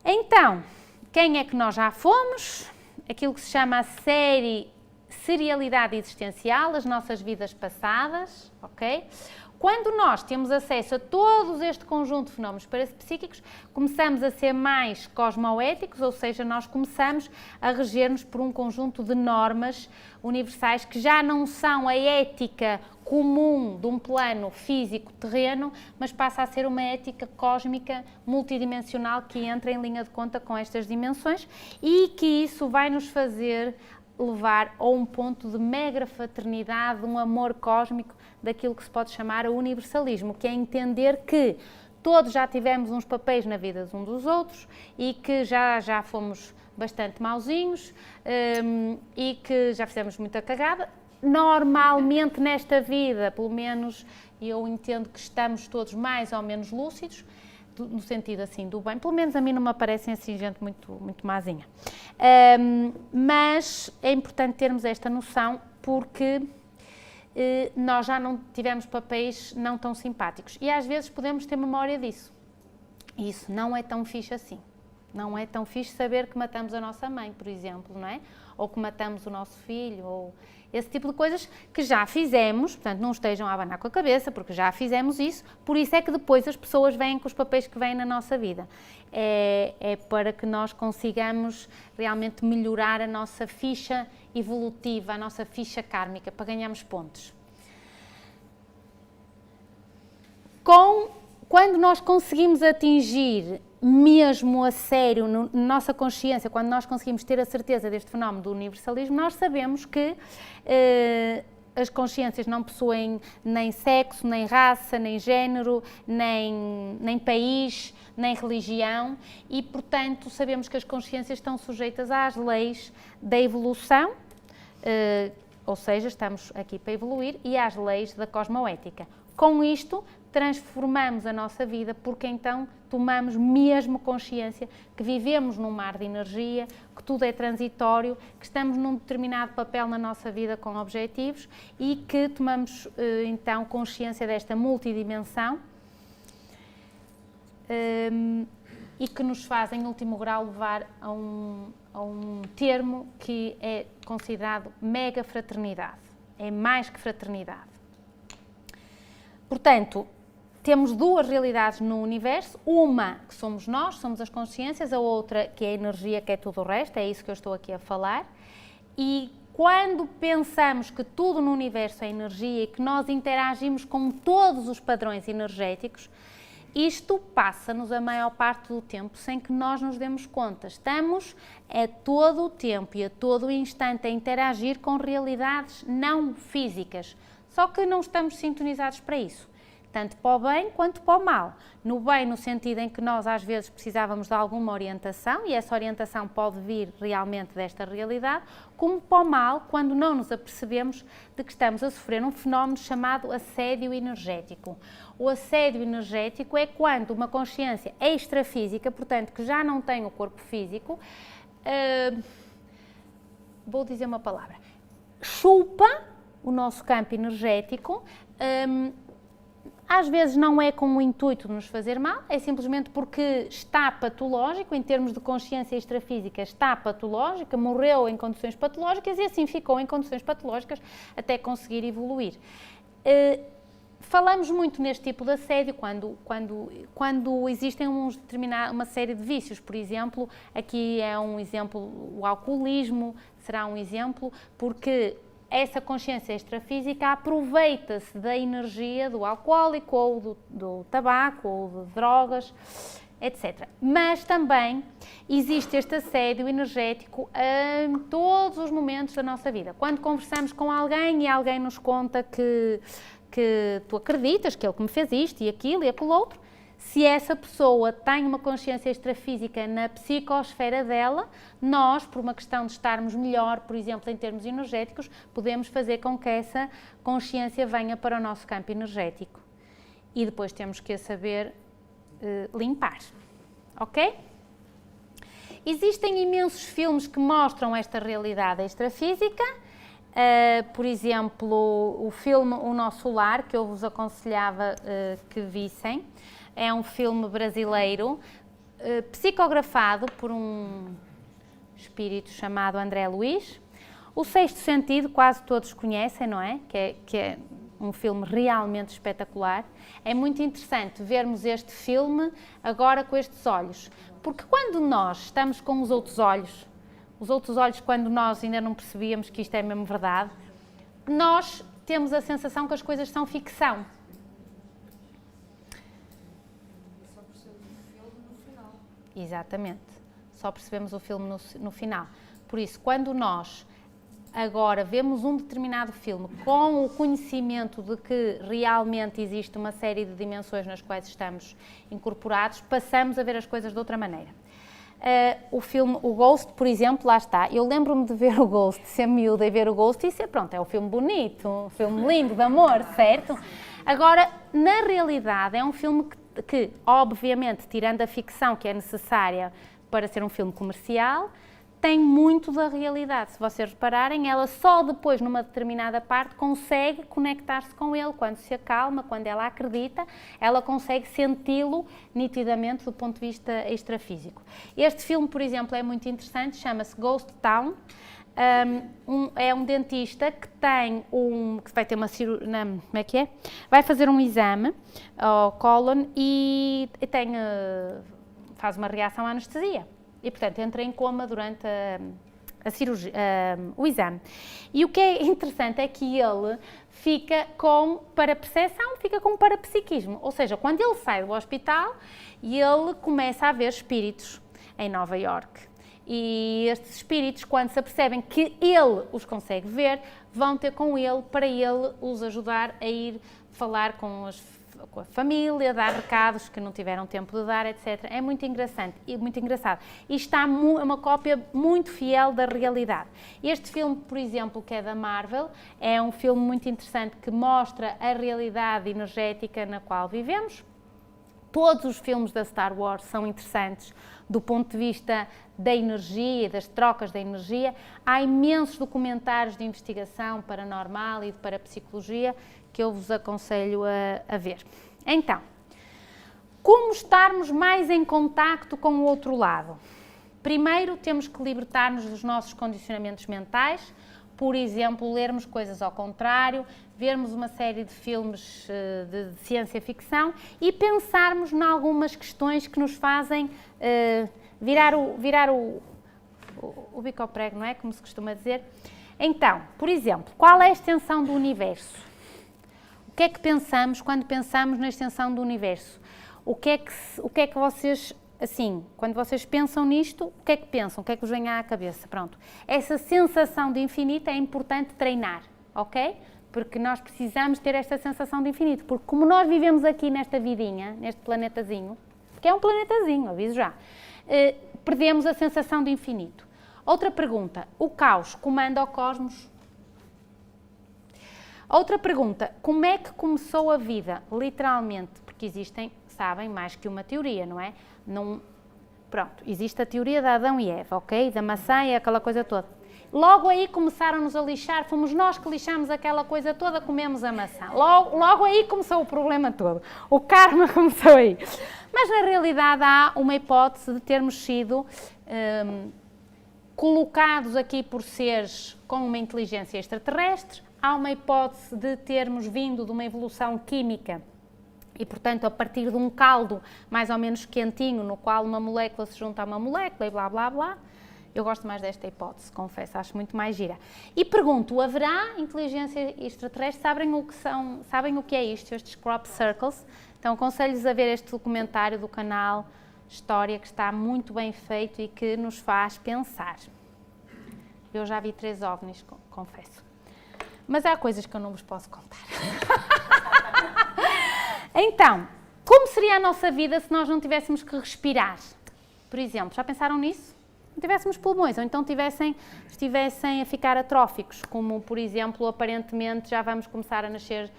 Então, quem é que nós já fomos? Aquilo que se chama a série serialidade existencial, as nossas vidas passadas, ok? Quando nós temos acesso a todo este conjunto de fenómenos parapsíquicos, começamos a ser mais cosmoéticos, ou seja, nós começamos a reger-nos por um conjunto de normas universais que já não são a ética comum de um plano físico terreno, mas passa a ser uma ética cósmica multidimensional que entra em linha de conta com estas dimensões e que isso vai nos fazer levar a um ponto de mega fraternidade, um amor cósmico daquilo que se pode chamar o universalismo, que é entender que todos já tivemos uns papéis na vida de uns dos outros e que já fomos bastante mauzinhos e que já fizemos muita cagada. Normalmente nesta vida, pelo menos eu entendo que estamos todos mais ou menos lúcidos, no sentido assim do bem, pelo menos a mim não me aparecem assim gente muito mazinha. Mas é importante termos esta noção porque nós já não tivemos papéis não tão simpáticos e às vezes podemos ter memória disso. E isso não é tão fixe assim. Não é tão fixe saber que matamos a nossa mãe, por exemplo, não é? Ou que matamos o nosso filho, ou esse tipo de coisas que já fizemos, portanto não estejam a abanar com a cabeça, porque já fizemos isso, por isso é que depois as pessoas vêm com os papéis que vêm na nossa vida. É para que nós consigamos realmente melhorar a nossa ficha evolutiva, a nossa ficha kármica, para ganharmos pontos. Quando nós conseguimos atingir mesmo a sério, na nossa consciência, quando nós conseguimos ter a certeza deste fenómeno do universalismo, nós sabemos que as consciências não possuem nem sexo, nem raça, nem género, nem país, nem religião e, portanto, sabemos que as consciências estão sujeitas às leis da evolução, ou seja, estamos aqui para evoluir, e às leis da cosmoética. Com isto, transformamos a nossa vida porque então tomamos mesmo consciência que vivemos num mar de energia, que tudo é transitório, que estamos num determinado papel na nossa vida com objetivos e que tomamos então consciência desta multidimensão e que nos faz, em último grau, levar a um termo que é considerado mega fraternidade. É mais que fraternidade. Portanto, temos duas realidades no universo, uma que somos nós, somos as consciências, a outra que é a energia, que é tudo o resto, é isso que eu estou aqui a falar. E quando pensamos que tudo no universo é energia e que nós interagimos com todos os padrões energéticos, isto passa-nos a maior parte do tempo sem que nós nos demos conta. Estamos a todo o tempo e a todo o instante a interagir com realidades não físicas, só que não estamos sintonizados para isso. Tanto para o bem quanto para o mal. No bem, no sentido em que nós às vezes precisávamos de alguma orientação, e essa orientação pode vir realmente desta realidade, como para o mal, quando não nos apercebemos de que estamos a sofrer um fenómeno chamado assédio energético. O assédio energético é quando uma consciência extrafísica, portanto, que já não tem o corpo físico, vou dizer uma palavra, chupa o nosso campo energético. Às vezes não é com o intuito de nos fazer mal, é simplesmente porque está patológico, em termos de consciência extrafísica, está patológica, morreu em condições patológicas e assim ficou em condições patológicas até conseguir evoluir. Falamos muito neste tipo de assédio quando existem uma série de vícios, por exemplo, aqui é um exemplo, o alcoolismo será um exemplo, porque essa consciência extrafísica aproveita-se da energia do alcoólico ou do tabaco ou de drogas, etc. Mas também existe este assédio energético em todos os momentos da nossa vida. Quando conversamos com alguém e alguém nos conta que tu acreditas que ele que me fez isto e aquilo e aquilo outro, se essa pessoa tem uma consciência extrafísica na psicosfera dela, nós, por uma questão de estarmos melhor, por exemplo, em termos energéticos, podemos fazer com que essa consciência venha para o nosso campo energético. E depois temos que a saber limpar, ok? Existem imensos filmes que mostram esta realidade extrafísica. Por exemplo, o filme O Nosso Lar, que eu vos aconselhava que vissem. É um filme brasileiro, psicografado por um espírito chamado André Luiz, O Sexto Sentido, quase todos conhecem, não é? Que é um filme realmente espetacular. É muito interessante vermos este filme agora com estes olhos, porque quando nós estamos com os outros olhos quando nós ainda não percebíamos que isto é mesmo verdade, nós temos a sensação que as coisas são ficção. Só percebemos o filme no final. Exatamente. Só percebemos o filme no final. Por isso, quando nós agora vemos um determinado filme com o conhecimento de que realmente existe uma série de dimensões nas quais estamos incorporados, passamos a ver as coisas de outra maneira. O filme, o Ghost, por exemplo, lá está. Eu lembro-me de ver o Ghost, de ser miúda e ver o Ghost e ser, pronto, é um filme bonito, um filme lindo, de amor, certo? Agora, na realidade, é um filme que obviamente, tirando a ficção que é necessária para ser um filme comercial, tem muito da realidade. Se vocês repararem, ela só depois, numa determinada parte, consegue conectar-se com ele. Quando se acalma, quando ela acredita, ela consegue senti-lo nitidamente do ponto de vista extrafísico. Este filme, por exemplo, é muito interessante, chama-se Ghost Town. É um dentista que tem que vai ter uma cirurgia, como é que é? Vai fazer um exame ao cólon e faz uma reação à anestesia. E, portanto, entra em coma durante a cirurgia, o exame. E o que é interessante é que ele fica com parapercepção, fica com parapsiquismo. Ou seja, quando ele sai do hospital, ele começa a ver espíritos em Nova Iorque. E estes espíritos, quando se apercebem que ele os consegue ver, vão ter com ele para ele os ajudar a ir falar com a família, dar recados que não tiveram tempo de dar, etc. É muito interessante e muito engraçado. E está uma cópia muito fiel da realidade. Este filme, por exemplo, que é da Marvel, é um filme muito interessante que mostra a realidade energética na qual vivemos. Todos os filmes da Star Wars são interessantes do ponto de vista da energia, das trocas da energia. Há imensos documentários de investigação paranormal e de parapsicologia que eu vos aconselho a ver. Então, como estarmos mais em contacto com o outro lado? Primeiro, temos que libertar-nos dos nossos condicionamentos mentais, por exemplo, lermos coisas ao contrário, vermos uma série de filmes de ciência-ficção e pensarmos em algumas questões que nos fazem virar o bico ao prego, não é? Como se costuma dizer. Então, por exemplo, qual é a extensão do universo? O que é que pensamos quando pensamos na extensão do universo? O que é que vocês, assim, quando vocês pensam nisto, o que é que pensam? O que é que vos vem à cabeça? Pronto. Essa sensação de infinito é importante treinar, ok? Porque nós precisamos ter esta sensação de infinito. Porque como nós vivemos aqui nesta vidinha, neste planetazinho, que é um planetazinho, aviso já, perdemos a sensação de infinito. Outra pergunta, o caos comanda o cosmos? Outra pergunta, como é que começou a vida? Literalmente, porque existem, sabem, mais que uma teoria, não é? Pronto, existe a teoria de Adão e Eva, ok? Da maçã e aquela coisa toda. Logo aí começaram-nos a lixar, fomos nós que lixamos aquela coisa toda, comemos a maçã. Logo aí começou o problema todo. O karma começou aí. Mas na realidade há uma hipótese de termos sido colocados aqui por seres com uma inteligência extraterrestre. Há uma hipótese de termos vindo de uma evolução química e, portanto, a partir de um caldo mais ou menos quentinho, no qual uma molécula se junta a uma molécula e blá, blá, blá. Eu gosto mais desta hipótese, confesso, acho muito mais gira. E pergunto, haverá inteligência extraterrestre? Sabem o que é isto, estes crop circles? Então, aconselho-vos a ver este documentário do canal História, que está muito bem feito e que nos faz pensar. Eu já vi 3 ovnis, confesso. Mas há coisas que eu não vos posso contar. Então, como seria a nossa vida se nós não tivéssemos que respirar? Por exemplo, já pensaram nisso? Não tivéssemos pulmões, ou então estivessem a ficar atróficos, como, por exemplo, aparentemente já vamos começar a nascer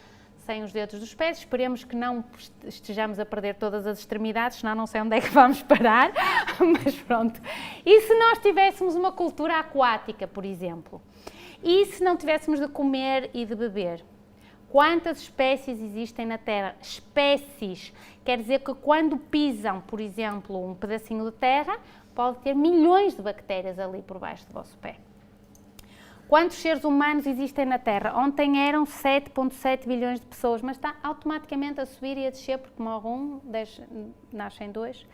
sem os dedos dos pés. Esperemos que não estejamos a perder todas as extremidades, senão não sei onde é que vamos parar, mas pronto. E se nós tivéssemos uma cultura aquática, por exemplo? E se não tivéssemos de comer e de beber? Quantas espécies existem na Terra? Espécies. Quer dizer que quando pisam, por exemplo, um pedacinho de terra, pode ter milhões de bactérias ali por baixo do vosso pé. Quantos seres humanos existem na Terra? Ontem eram 7,7 bilhões de pessoas, mas está automaticamente a subir e a descer, porque morre um, nascem dois.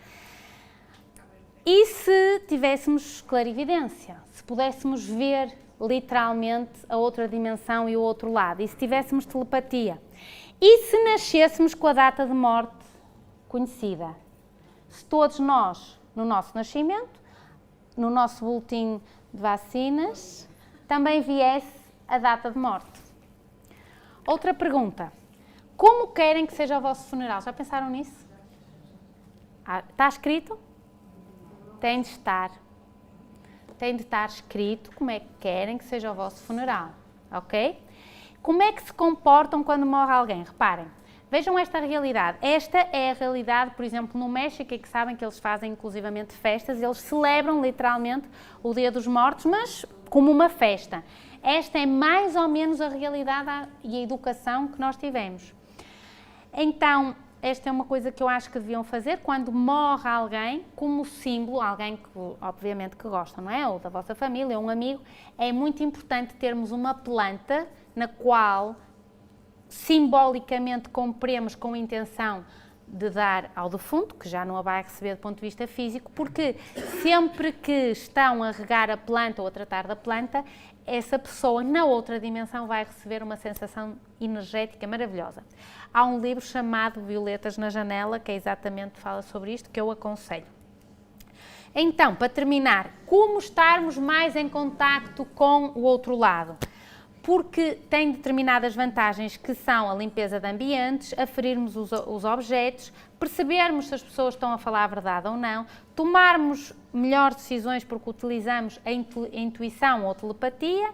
E se tivéssemos clarividência? Se pudéssemos ver literalmente a outra dimensão e o outro lado? E se tivéssemos telepatia? E se nascêssemos com a data de morte conhecida? Se todos nós, no nosso nascimento, no nosso boletim de vacinas, também viesse a data de morte. Outra pergunta. Como querem que seja o vosso funeral? Já pensaram nisso? Está escrito? Tem de estar. Tem de estar escrito como é que querem que seja o vosso funeral. Ok? Como é que se comportam quando morre alguém? Reparem. Vejam esta realidade. Esta é a realidade, por exemplo, no México, e que sabem que eles fazem inclusivamente festas, eles celebram literalmente o Dia dos Mortos, mas como uma festa. Esta é mais ou menos a realidade e a educação que nós tivemos. Então, esta é uma coisa que eu acho que deviam fazer quando morre alguém, como símbolo, alguém que obviamente que gostam, não é? Ou da vossa família, ou um amigo, é muito importante termos uma planta na qual simbolicamente compremos com a intenção de dar ao defunto, que já não a vai receber do ponto de vista físico, porque sempre que estão a regar a planta ou a tratar da planta, essa pessoa na outra dimensão vai receber uma sensação energética maravilhosa. Há um livro chamado Violetas na Janela, que exatamente fala sobre isto, que eu aconselho. Então, para terminar, como estarmos mais em contacto com o outro lado? Porque tem determinadas vantagens que são a limpeza de ambientes, aferirmos os objetos, percebermos se as pessoas estão a falar a verdade ou não, tomarmos melhores decisões porque utilizamos a intuição ou telepatia.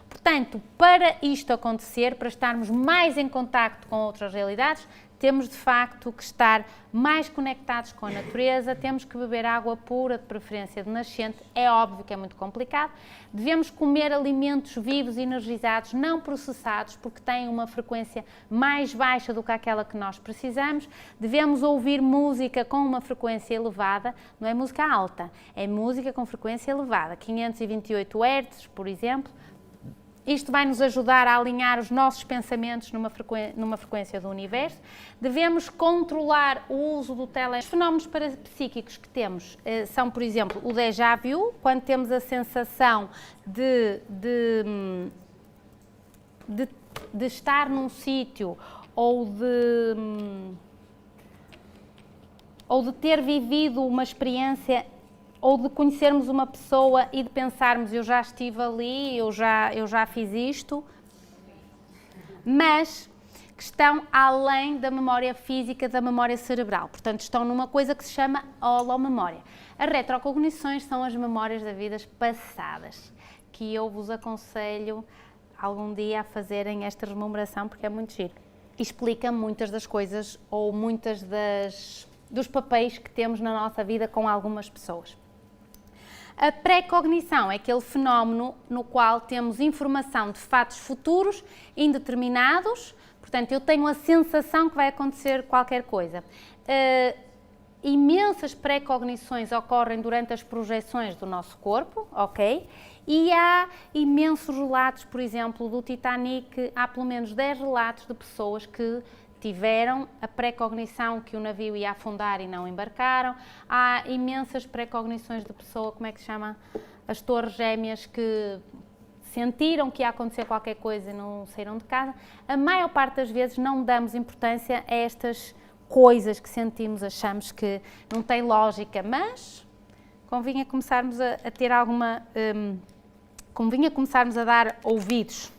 Portanto, para isto acontecer, para estarmos mais em contacto com outras realidades, temos de facto que estar mais conectados com a natureza, temos que beber água pura, de preferência de nascente, é óbvio que é muito complicado. Devemos comer alimentos vivos e energizados, não processados, porque têm uma frequência mais baixa do que aquela que nós precisamos. Devemos ouvir música com uma frequência elevada, não é música alta, é música com frequência elevada, 528 Hz, por exemplo. Isto vai nos ajudar a alinhar os nossos pensamentos numa frequência do universo. Devemos controlar o uso do telefone. Os fenómenos parapsíquicos que temos são, por exemplo, o déjà vu, quando temos a sensação de estar num sítio ou de ter vivido uma experiência ou de conhecermos uma pessoa e de pensarmos, eu já estive ali, eu já fiz isto, mas que estão além da memória física, da memória cerebral. Portanto, estão numa coisa que se chama holomemória. As retrocognições são as memórias das vidas passadas, que eu vos aconselho algum dia a fazerem esta rememoração, porque é muito giro. Explica muitas das coisas ou muitas dos papéis que temos na nossa vida com algumas pessoas. A pré-cognição é aquele fenómeno no qual temos informação de fatos futuros indeterminados, portanto, eu tenho a sensação que vai acontecer qualquer coisa. Imensas pré-cognições ocorrem durante as projeções do nosso corpo, ok? E há imensos relatos, por exemplo, do Titanic, há pelo menos 10 relatos de pessoas que tiveram a pré-cognição que o navio ia afundar e não embarcaram. Há imensas pré-cognições de pessoa, como é que se chama? As torres gêmeas, que sentiram que ia acontecer qualquer coisa e não saíram de casa. A maior parte das vezes não damos importância a estas coisas que sentimos, achamos que não tem lógica, mas convinha começarmos a ter alguma... convinha começarmos a dar ouvidos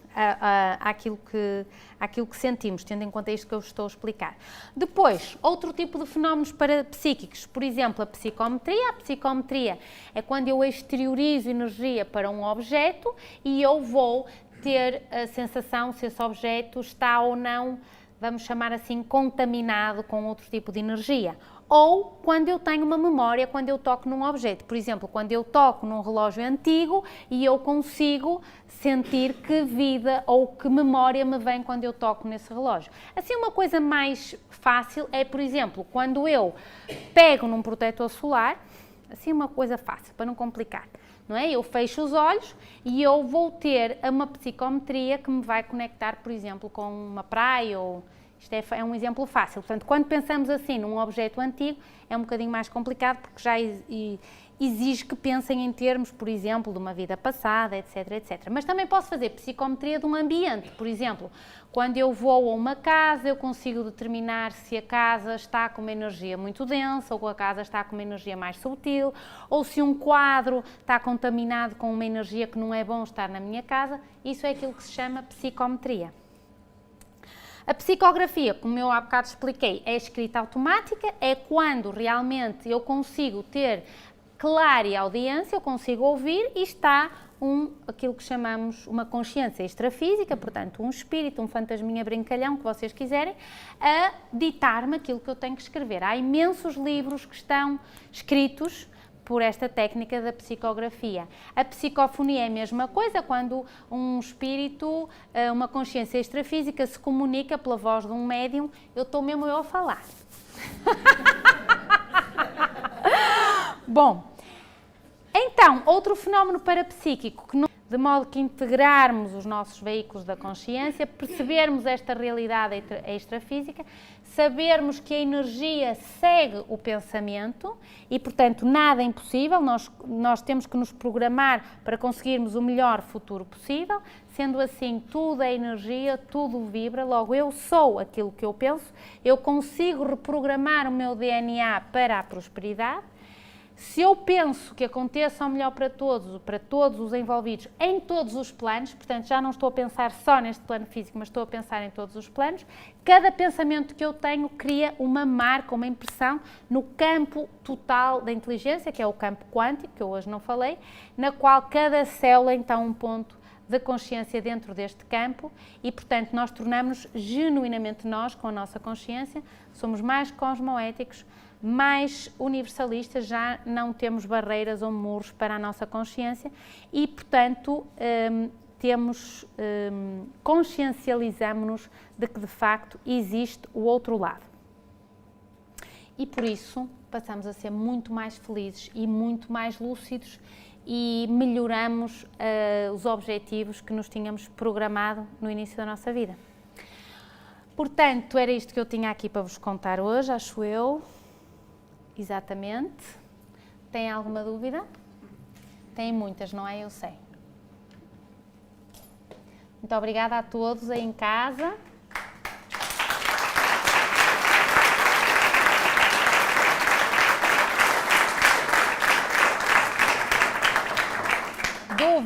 àquilo que sentimos, tendo em conta isto que eu estou a explicar. Depois, outro tipo de fenómenos parapsíquicos, por exemplo, a psicometria. A psicometria é quando eu exteriorizo energia para um objeto e eu vou ter a sensação se esse objeto está ou não, vamos chamar assim, contaminado com outro tipo de energia. Ou quando eu tenho uma memória, quando eu toco num objeto. Por exemplo, quando eu toco num relógio antigo e eu consigo sentir que vida ou que memória me vem quando eu toco nesse relógio. Assim, uma coisa mais fácil é, por exemplo, quando eu pego num protetor solar, assim uma coisa fácil, para não complicar. não é? Eu fecho os olhos e eu vou ter uma psicometria que me vai conectar, por exemplo, com uma praia ou... Isto é um exemplo fácil. Portanto, quando pensamos assim num objeto antigo, é um bocadinho mais complicado porque já exige que pensem em termos, por exemplo, de uma vida passada, etc, etc. Mas também posso fazer psicometria de um ambiente. Por exemplo, quando eu vou a uma casa, eu consigo determinar se a casa está com uma energia muito densa ou a casa está com uma energia mais sutil, ou se um quadro está contaminado com uma energia que não é bom estar na minha casa. Isso é aquilo que se chama psicometria. A psicografia, como eu há bocado expliquei, é escrita automática, é quando realmente eu consigo ter clareaudiência, eu consigo ouvir e está aquilo que chamamos uma consciência extrafísica, portanto um espírito, um fantasminha brincalhão, que vocês quiserem, a ditar-me aquilo que eu tenho que escrever. Há imensos livros que estão escritos por esta técnica da psicografia. A psicofonia é a mesma coisa, quando um espírito, uma consciência extrafísica se comunica pela voz de um médium, eu estou mesmo eu a falar. Bom, então, outro fenómeno parapsíquico, de modo que integrarmos os nossos veículos da consciência, percebermos esta realidade extrafísica, sabermos que a energia segue o pensamento e, portanto, nada é impossível, nós temos que nos programar para conseguirmos o melhor futuro possível, sendo assim, tudo é energia, tudo vibra, logo eu sou aquilo que eu penso, eu consigo reprogramar o meu DNA para a prosperidade. Se eu penso que aconteça o melhor para todos os envolvidos, em todos os planos, portanto já não estou a pensar só neste plano físico, mas estou a pensar em todos os planos, cada pensamento que eu tenho cria uma marca, uma impressão no campo total da inteligência, que é o campo quântico, que eu hoje não falei, na qual cada célula é então um ponto de consciência dentro deste campo e, portanto, nós tornamos-nos genuinamente nós, com a nossa consciência, somos mais cosmoéticos, mais universalistas, já não temos barreiras ou muros para a nossa consciência e, portanto, consciencializamos-nos de que, de facto, existe o outro lado. E, por isso, passamos a ser muito mais felizes e muito mais lúcidos e melhoramos os objetivos que nos tínhamos programado no início da nossa vida. Portanto, era isto que eu tinha aqui para vos contar hoje, acho eu. Exatamente. Tem alguma dúvida? Tem muitas, não é? Eu sei. Muito obrigada a todos aí em casa.